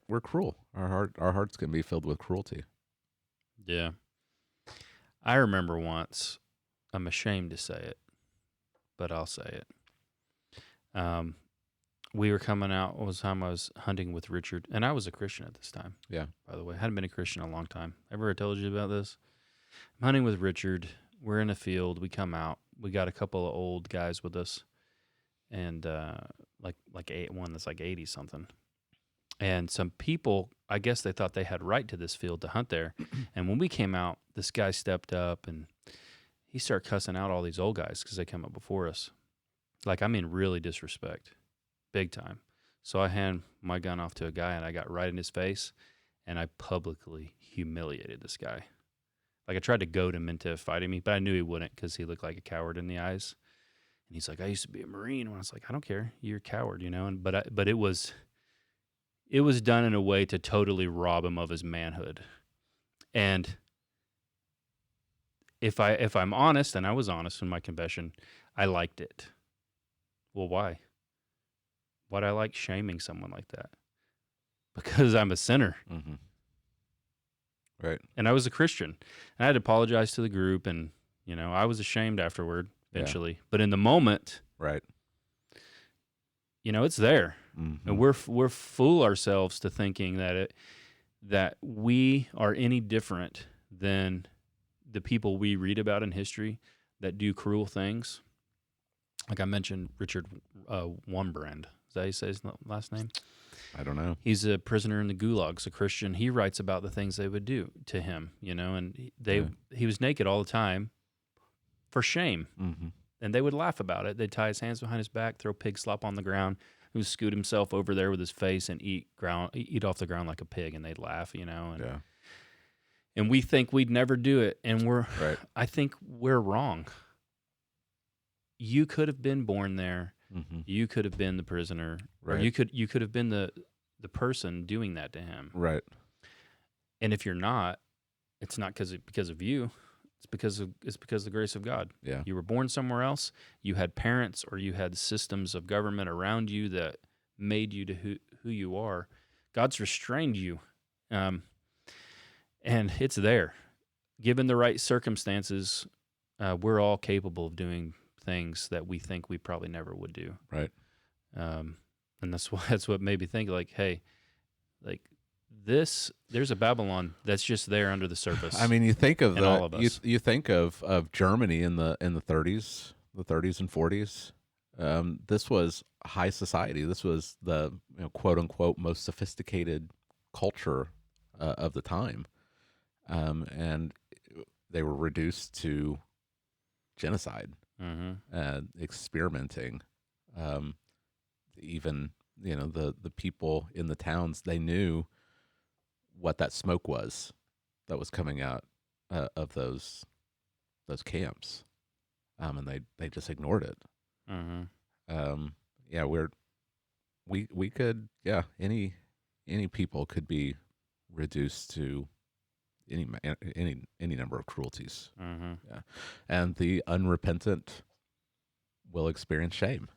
S1: We're cruel. Our hearts can be filled with cruelty.
S2: Yeah. I remember once, I'm ashamed to say it, but I'll say it. We were coming out, it was time I was hunting with Richard, and I was a Christian at this time.
S1: Yeah.
S2: By the way, I hadn't been a Christian in a long time. Ever told you about this? I'm hunting with Richard. We're in a field. We come out. We got a couple of old guys with us, and one that's like 80 something. And some people, I guess they thought they had right to this field to hunt there. And when we came out, this guy stepped up and he started cussing out all these old guys because they came up before us. Like, I mean, really disrespect, big time. So I hand my gun off to a guy, and I got right in his face, and I publicly humiliated this guy. Like, I tried to goad him into fighting me, but I knew he wouldn't because he looked like a coward in the eyes. And he's like, "I used to be a Marine." And I was like, "I don't care. You're a coward, But it was done in a way to totally rob him of his manhood. And if I'm honest, and I was honest in my confession, I liked it. Well, why? Why'd I like shaming someone like that? Because I'm a sinner.
S1: Mm-hmm. Right.
S2: And I was a Christian. And I had to apologize to the group, and I was ashamed afterward eventually. Yeah. But in the moment,
S1: right.
S2: It's there.
S1: Mm-hmm.
S2: And we're fool ourselves to thinking that we are any different than the people we read about in history that do cruel things. Like I mentioned, Richard Wurmbrand. Is that how you say his last name?
S1: I don't know.
S2: He's a prisoner in the gulags, a Christian. He writes about the things they would do to him, and he was naked all the time for shame.
S1: Mm-hmm.
S2: And they would laugh about it. They'd tie his hands behind his back, throw pig slop on the ground, he would scoot himself over there with his face and eat off the ground like a pig, and they'd laugh, And we think we'd never do it, and
S1: right.
S2: I think we're wrong. You could have been born there.
S1: Mm-hmm.
S2: You could have been the prisoner,
S1: right.
S2: Or you could have been the person doing that to him,
S1: right?
S2: And if you're not, it's not because of you. It's because of the grace of God.
S1: Yeah.
S2: You were born somewhere else. You had parents, or you had systems of government around you that made you to who you are. God's restrained you, and it's there. Given the right circumstances, we're all capable of doing things that we think we probably never would do.
S1: Right.
S2: And that's what made me think, like, hey, like, there's a Babylon that's just there under the surface.
S1: I mean, you think of
S2: all of us.
S1: You think of Germany in the 30s and 40s. This was high society. This was the quote unquote most sophisticated culture of the time, and they were reduced to genocide, experimenting. Even the people in the towns, they knew what that smoke was that was coming out of those camps, and they just ignored it. Yeah, we could, any people could be reduced to any number of cruelties. Yeah, and the unrepentant will experience shame.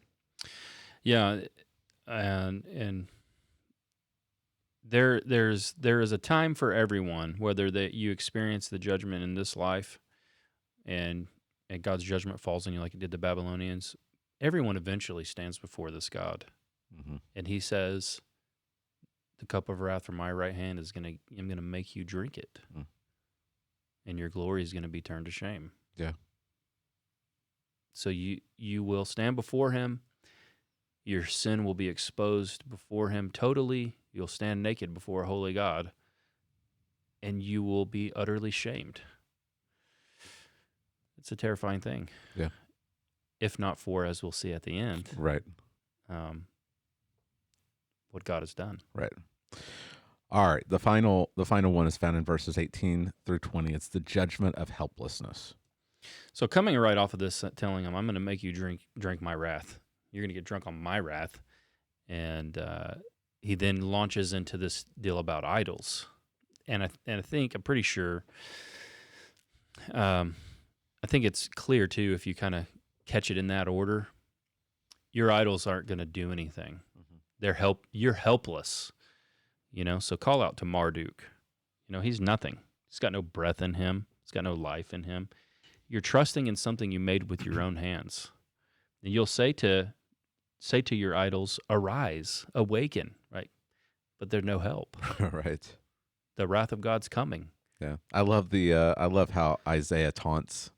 S2: Yeah, and there is a time for everyone, whether that you experience the judgment in this life, and God's judgment falls on you like it did the Babylonians. Everyone eventually stands before this God,
S1: Mm-hmm.
S2: and He says, "The cup of wrath from my right hand I'm gonna make you drink it,
S1: Mm.
S2: and your glory is gonna be turned to shame."
S1: Yeah.
S2: So you will stand before Him. Your sin will be exposed before Him totally. You'll stand naked before a holy God, and you will be utterly shamed. It's a terrifying thing.
S1: Yeah.
S2: If not for, as we'll see at the end,
S1: Right.
S2: what God has done.
S1: Right. All right. The final one is found in verses 18 through 20. It's the judgment of helplessness.
S2: So coming right off of this, telling him, "I'm going to make you drink my wrath. You're going to get drunk on my wrath," and he then launches into this deal about idols, and I think I'm pretty sure. I think it's clear too if you kind of catch it in that order. Your idols aren't going to do anything. Mm-hmm. You're helpless. So call out to Marduk. He's nothing. He's got no breath in him. He's got no life in him. You're trusting in something you made with your own hands. And you'll say to your idols, "Arise, awaken," right? But there's no help.
S1: Right.
S2: The wrath of God's coming.
S1: Yeah. I love how Isaiah taunts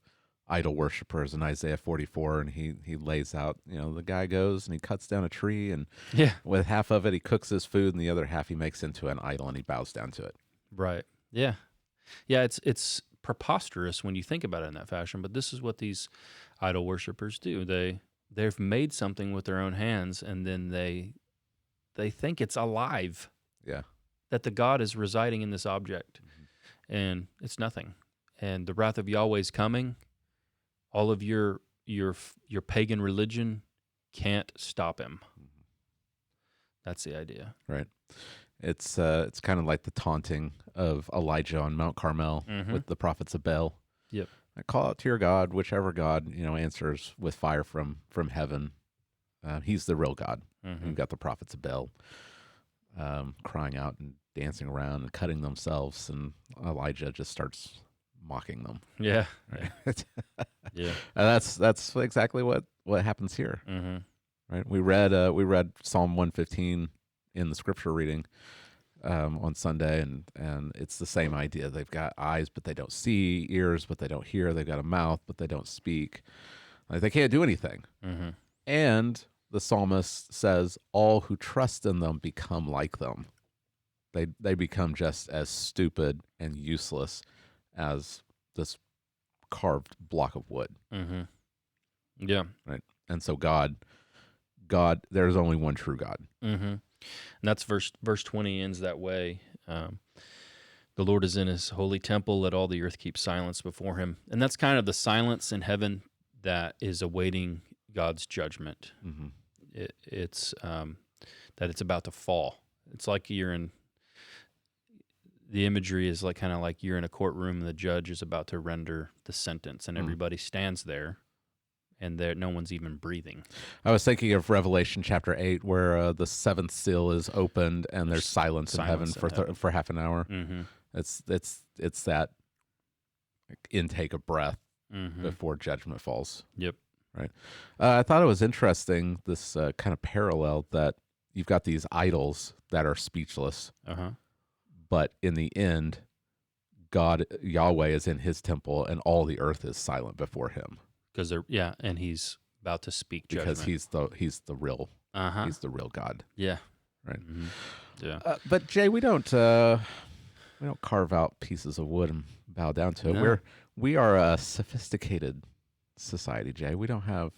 S1: idol worshipers in Isaiah 44, and he lays out, the guy goes and he cuts down a tree, and with half of it he cooks his food, and the other half he makes into an idol and he bows down to it.
S2: Right. Yeah. Yeah, it's preposterous when you think about it in that fashion, but this is what these idol worshipers do. They've made something with their own hands, and then they think it's alive.
S1: Yeah.
S2: That the God is residing in this object. Mm-hmm. And it's nothing. And the wrath of Yahweh is coming. All of your pagan religion can't stop him. Mm-hmm. That's the idea.
S1: Right. It's kind of like the taunting of Elijah on Mount Carmel mm-hmm. with the prophets of Baal.
S2: Yep.
S1: I call out to your God, whichever God answers with fire from heaven. He's the real God. Mm-hmm. You've got the prophets of Baal crying out and dancing around and cutting themselves, and Elijah just starts mocking them.
S2: Yeah.
S1: Right?
S2: Yeah.
S1: And that's exactly what happens here.
S2: Mm-hmm.
S1: Right? We read Psalm 115 in the scripture reading on Sunday, and it's the same idea. They've got eyes, but they don't see; ears, but they don't hear; they've got a mouth, but they don't speak. Like, they can't do anything. Mm-hmm. And the psalmist says, "All who trust in them become like them." They become just as stupid and useless as this carved block of wood.
S2: Mm-hmm. Yeah.
S1: Right. And so God, there's only one true God.
S2: Mm-hmm. And that's verse 20 ends that way. The Lord is in his holy temple. Let all the earth keep silence before him. And that's kind of the silence in heaven that is awaiting God's judgment. Mm-hmm. It's that it's about to fall. It's like the imagery is kind of like you're in a courtroom and the judge is about to render the sentence, and everybody stands there, and no one's even breathing.
S1: I was thinking of Revelation chapter 8, where the seventh seal is opened and there's silence in heaven for half an hour. Mm-hmm. It's that intake of breath mm-hmm. before judgment falls.
S2: Yep.
S1: Right. I thought it was interesting, this kind of parallel, that you've got these idols that are speechless. Uh-huh. But in the end, God, Yahweh, is in his temple, and all the earth is silent before him.
S2: Because and he's about to speak judgment.
S1: Because he's the real God.
S2: Yeah.
S1: Right.
S2: Mm-hmm. Yeah.
S1: But Jay, we don't carve out pieces of wood and bow down to it.
S2: No.
S1: We are a sophisticated society, Jay. We don't have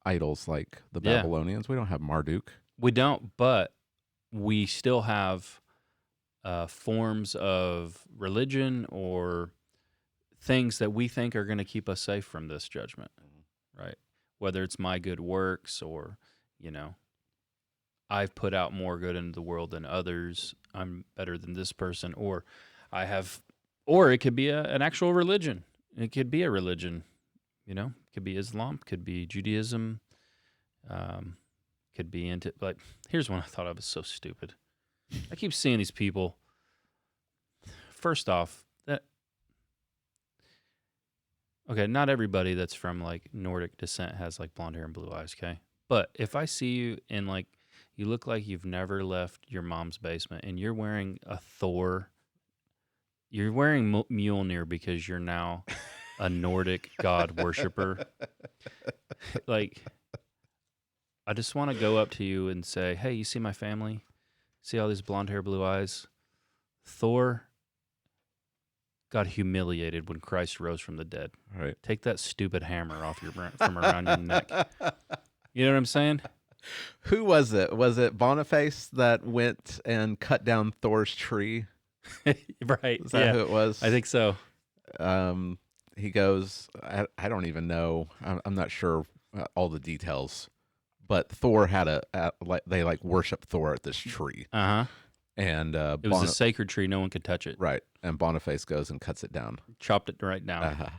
S1: idols like the Babylonians. We don't have Marduk.
S2: We don't, but we still have forms of religion or things that we think are going to keep us safe from this judgment, right? Whether it's my good works or, I've put out more good into the world than others, I'm better than this person, or it could be an actual religion. It could be a religion, it could be Islam, could be Judaism, could be here's one I thought of was so stupid. I keep seeing these people. First off, okay, not everybody that's from like Nordic descent has like blonde hair and blue eyes, okay? But if I see you in like, you look like you've never left your mom's basement and you're wearing a Thor, you're wearing Mjolnir because you're now a Nordic god worshiper. Like, I just want to go up to you and say, hey, you see my family? See all these blonde hair, blue eyes? Thor got humiliated when Christ rose from the dead.
S1: Right.
S2: Take that stupid hammer off from around your neck. You know what I'm saying?
S1: Who was it? Was it Boniface that went and cut down Thor's tree?
S2: Right.
S1: Is that who it was?
S2: I think so.
S1: He goes, I don't even know. I'm not sure all the details, but Thor had they like worship Thor at this tree.
S2: Uh-huh.
S1: And
S2: it was a sacred tree. No one could touch it.
S1: Right. And Boniface goes and cuts it down.
S2: Chopped it right down.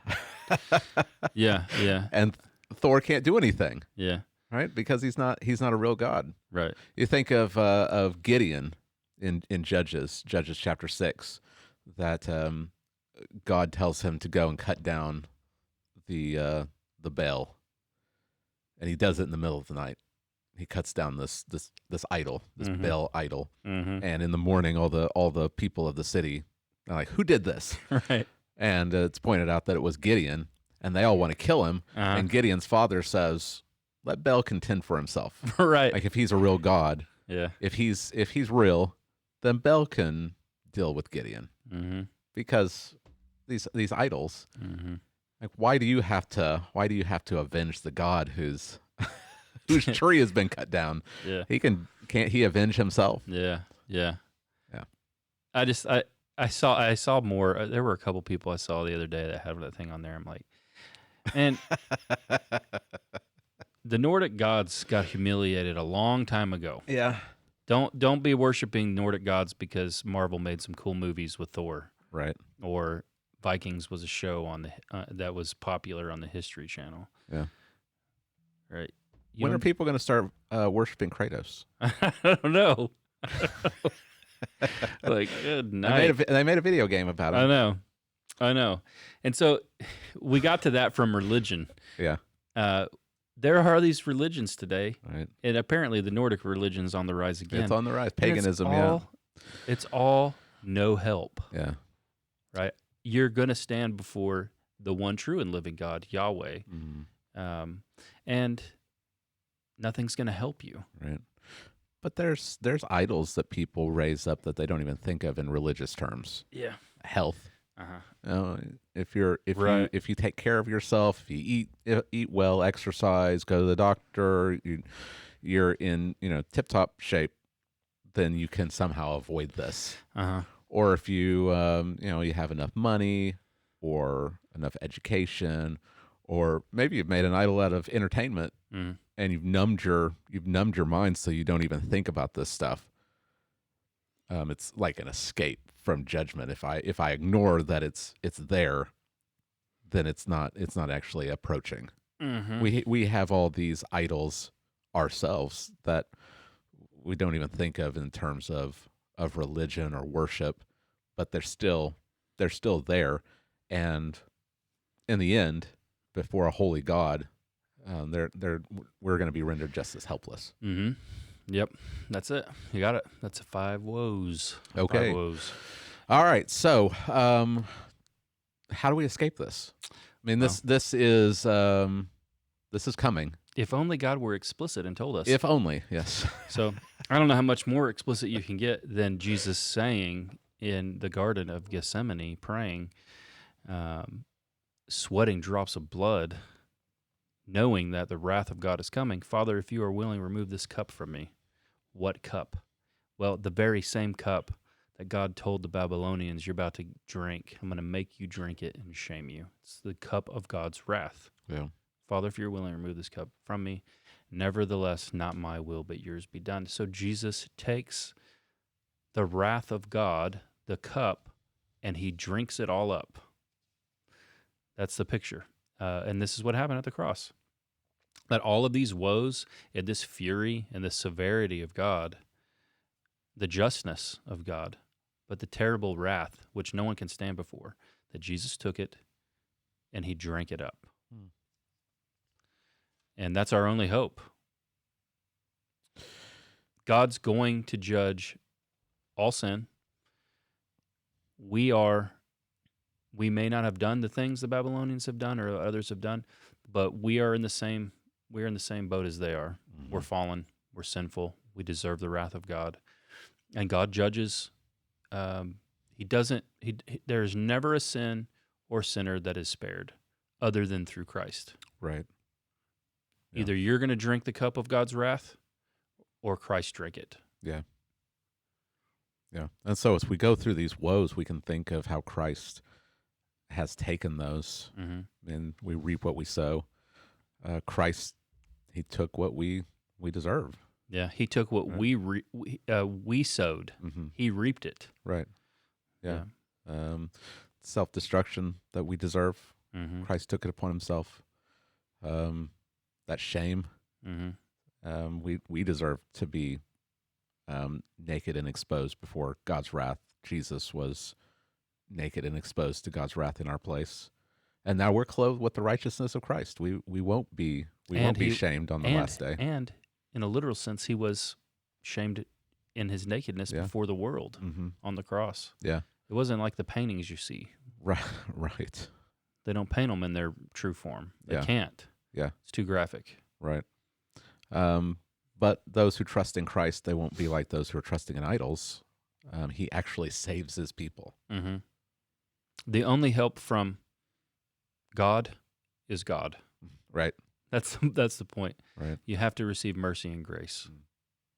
S1: Uh-huh.
S2: Yeah.
S1: And Thor can't do anything.
S2: Yeah.
S1: Right? Because he's not a real god.
S2: Right.
S1: You think of Gideon in Judges chapter 6, that God tells him to go and cut down the Baal, and he does it in the middle of the night. He cuts down this idol, this Baal idol, and in the morning, all the people of the city are like, "Who did this?"
S2: Right.
S1: And it's pointed out that it was Gideon, and they all want to kill him.
S2: Uh-huh.
S1: And Gideon's father says, "Let Baal contend for himself."
S2: Right.
S1: Like, if he's a real god,
S2: yeah.
S1: If he's real, then Baal can deal with Gideon, because these idols. Like, why do you have to avenge the god whose tree has been cut down?
S2: Yeah.
S1: Can't he avenge himself?
S2: Yeah. Yeah.
S1: Yeah.
S2: I saw more. There were a couple people I saw the other day that had that thing on there. I'm like, and the Nordic gods got humiliated a long time ago.
S1: Yeah.
S2: Don't be worshiping Nordic gods because Marvel made some cool movies with Thor.
S1: Right.
S2: Or Vikings was a show on the that was popular on the History Channel.
S1: Yeah.
S2: Right.
S1: When are people going to start worshiping Kratos?
S2: I don't know. Like, good night.
S1: They made a video game about it.
S2: I know. And so we got to that from religion.
S1: Yeah.
S2: There are these religions today,
S1: right?
S2: And apparently the Nordic religion's on the rise again.
S1: It's on the rise. Paganism,
S2: It's all no help.
S1: Yeah.
S2: Right? You're going to stand before the one true and living God, Yahweh, and nothing's going to help you.
S1: Right. But there's idols that people raise up that they don't even think of in religious terms.
S2: Yeah.
S1: Health.
S2: Uh-huh.
S1: If you take care of yourself, if you eat well, exercise, go to the doctor, you're in tip-top shape, then you can somehow avoid this.
S2: Uh-huh.
S1: Or if you you have enough money or enough education, or maybe you've made an idol out of entertainment, and you've numbed your mind so you don't even think about this stuff. It's like an escape from judgment. If I ignore that it's there, then it's not actually approaching. We have all these idols ourselves that we don't even think of in terms of religion or worship, but they're still there, and in the end, before a holy God, we're going to be rendered just as helpless.
S2: Yep, that's it. You got it. That's 5 woes.
S1: Okay.
S2: 5 woes.
S1: All right. So, how do we escape this? I mean, this is coming.
S2: If only God were explicit and told us.
S1: If only, yes.
S2: So I don't know how much more explicit you can get than Jesus saying in the Garden of Gethsemane, praying, sweating drops of blood, knowing that the wrath of God is coming. Father, if you are willing, remove this cup from me. What cup? Well, the very same cup that God told the Babylonians, you're about to drink. I'm going to make you drink it and shame you. It's the cup of God's wrath.
S1: Yeah.
S2: Father, if you're willing, remove this cup from me. Nevertheless, not my will, but yours be done. So Jesus takes the wrath of God, the cup, and he drinks it all up. That's the picture. And this is what happened at the cross. That all of these woes and this fury and the severity of God the justness of God, but the terrible wrath which no one can stand before, that Jesus took it and he drank it up.
S1: Hmm.
S2: And that's our only hope. God's going to judge all sin. We may not have done the things the Babylonians have done or others have done, but we're in the same boat as they are.
S1: Mhm.
S2: We're fallen, we're sinful, we deserve the wrath of God. And God judges. There's never a sin or sinner that is spared other than through Christ.
S1: Right. Yeah.
S2: Either you're going to drink the cup of God's wrath or Christ drink it.
S1: Yeah. Yeah. And so as we go through these woes, we can think of how Christ has taken those, and we reap what we sow. Christ, he took what we deserve.
S2: Yeah, he took what we sowed.
S1: Mm-hmm.
S2: He reaped it.
S1: Right. Yeah. Self-destruction that we deserve.
S2: Mm-hmm.
S1: Christ took it upon himself. That shame.
S2: Mm-hmm.
S1: We deserve to be naked and exposed before God's wrath. Jesus was naked and exposed to God's wrath in our place, and now we're clothed with the righteousness of Christ. We won't be shamed on the last day.
S2: And in a literal sense, he was shamed in his nakedness before the world on the cross.
S1: Yeah,
S2: it wasn't like the paintings you see.
S1: Right.
S2: They don't paint them in their true form. They can't.
S1: Yeah,
S2: it's too graphic.
S1: Right. But those who trust in Christ, they won't be like those who are trusting in idols. He actually saves his people.
S2: Mm-hmm. The only help from God is God.
S1: Right.
S2: That's the point.
S1: Right.
S2: You have to receive mercy and grace.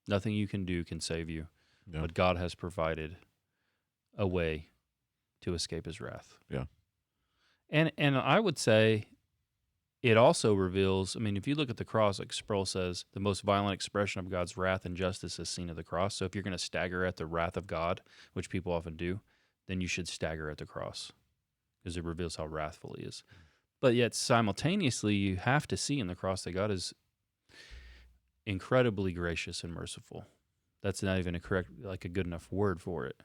S2: Nothing you can do can save you, but God has provided a way to escape his wrath.
S1: Yeah.
S2: And I would say it also reveals, I mean, if you look at the cross, like Sproul says, the most violent expression of God's wrath and justice is seen at the cross. So if you're going to stagger at the wrath of God, which people often do, then you should stagger at the cross because it reveals how wrathful he is. But yet simultaneously, you have to see in the cross that God is incredibly gracious and merciful. That's not even a good enough word for it.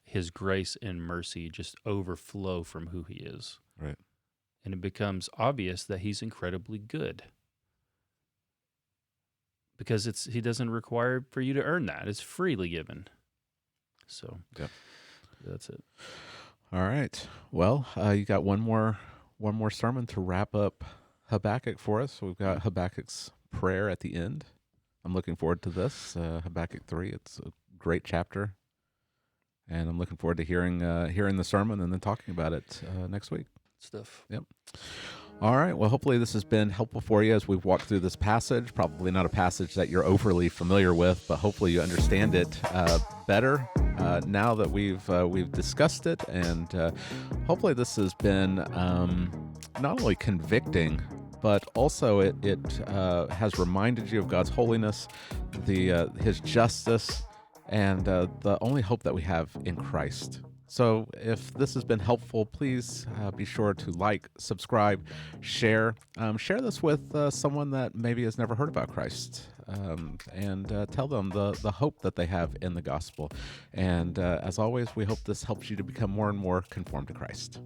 S2: His grace and mercy just overflow from who he is.
S1: Right.
S2: And it becomes obvious that he's incredibly good. Because he doesn't require for you to earn that. It's freely given. So that's it.
S1: All right. Well, you got one more sermon to wrap up Habakkuk for us. So we've got Habakkuk's prayer at the end. I'm looking forward to this. Habakkuk 3. It's a great chapter. And I'm looking forward to hearing the sermon and then talking about it next week.
S2: Stuff.
S1: Yep. All right. Well, hopefully this has been helpful for you as we've walked through this passage. Probably not a passage that you're overly familiar with, but hopefully you understand it better now that we've discussed it, and hopefully this has been not only convicting, but also it has reminded you of God's holiness, His justice, and the only hope that we have in Christ. So if this has been helpful, please be sure to like, subscribe, share. Share this with someone that maybe has never heard about Christ, and tell them the hope that they have in the gospel. And as always, we hope this helps you to become more and more conformed to Christ.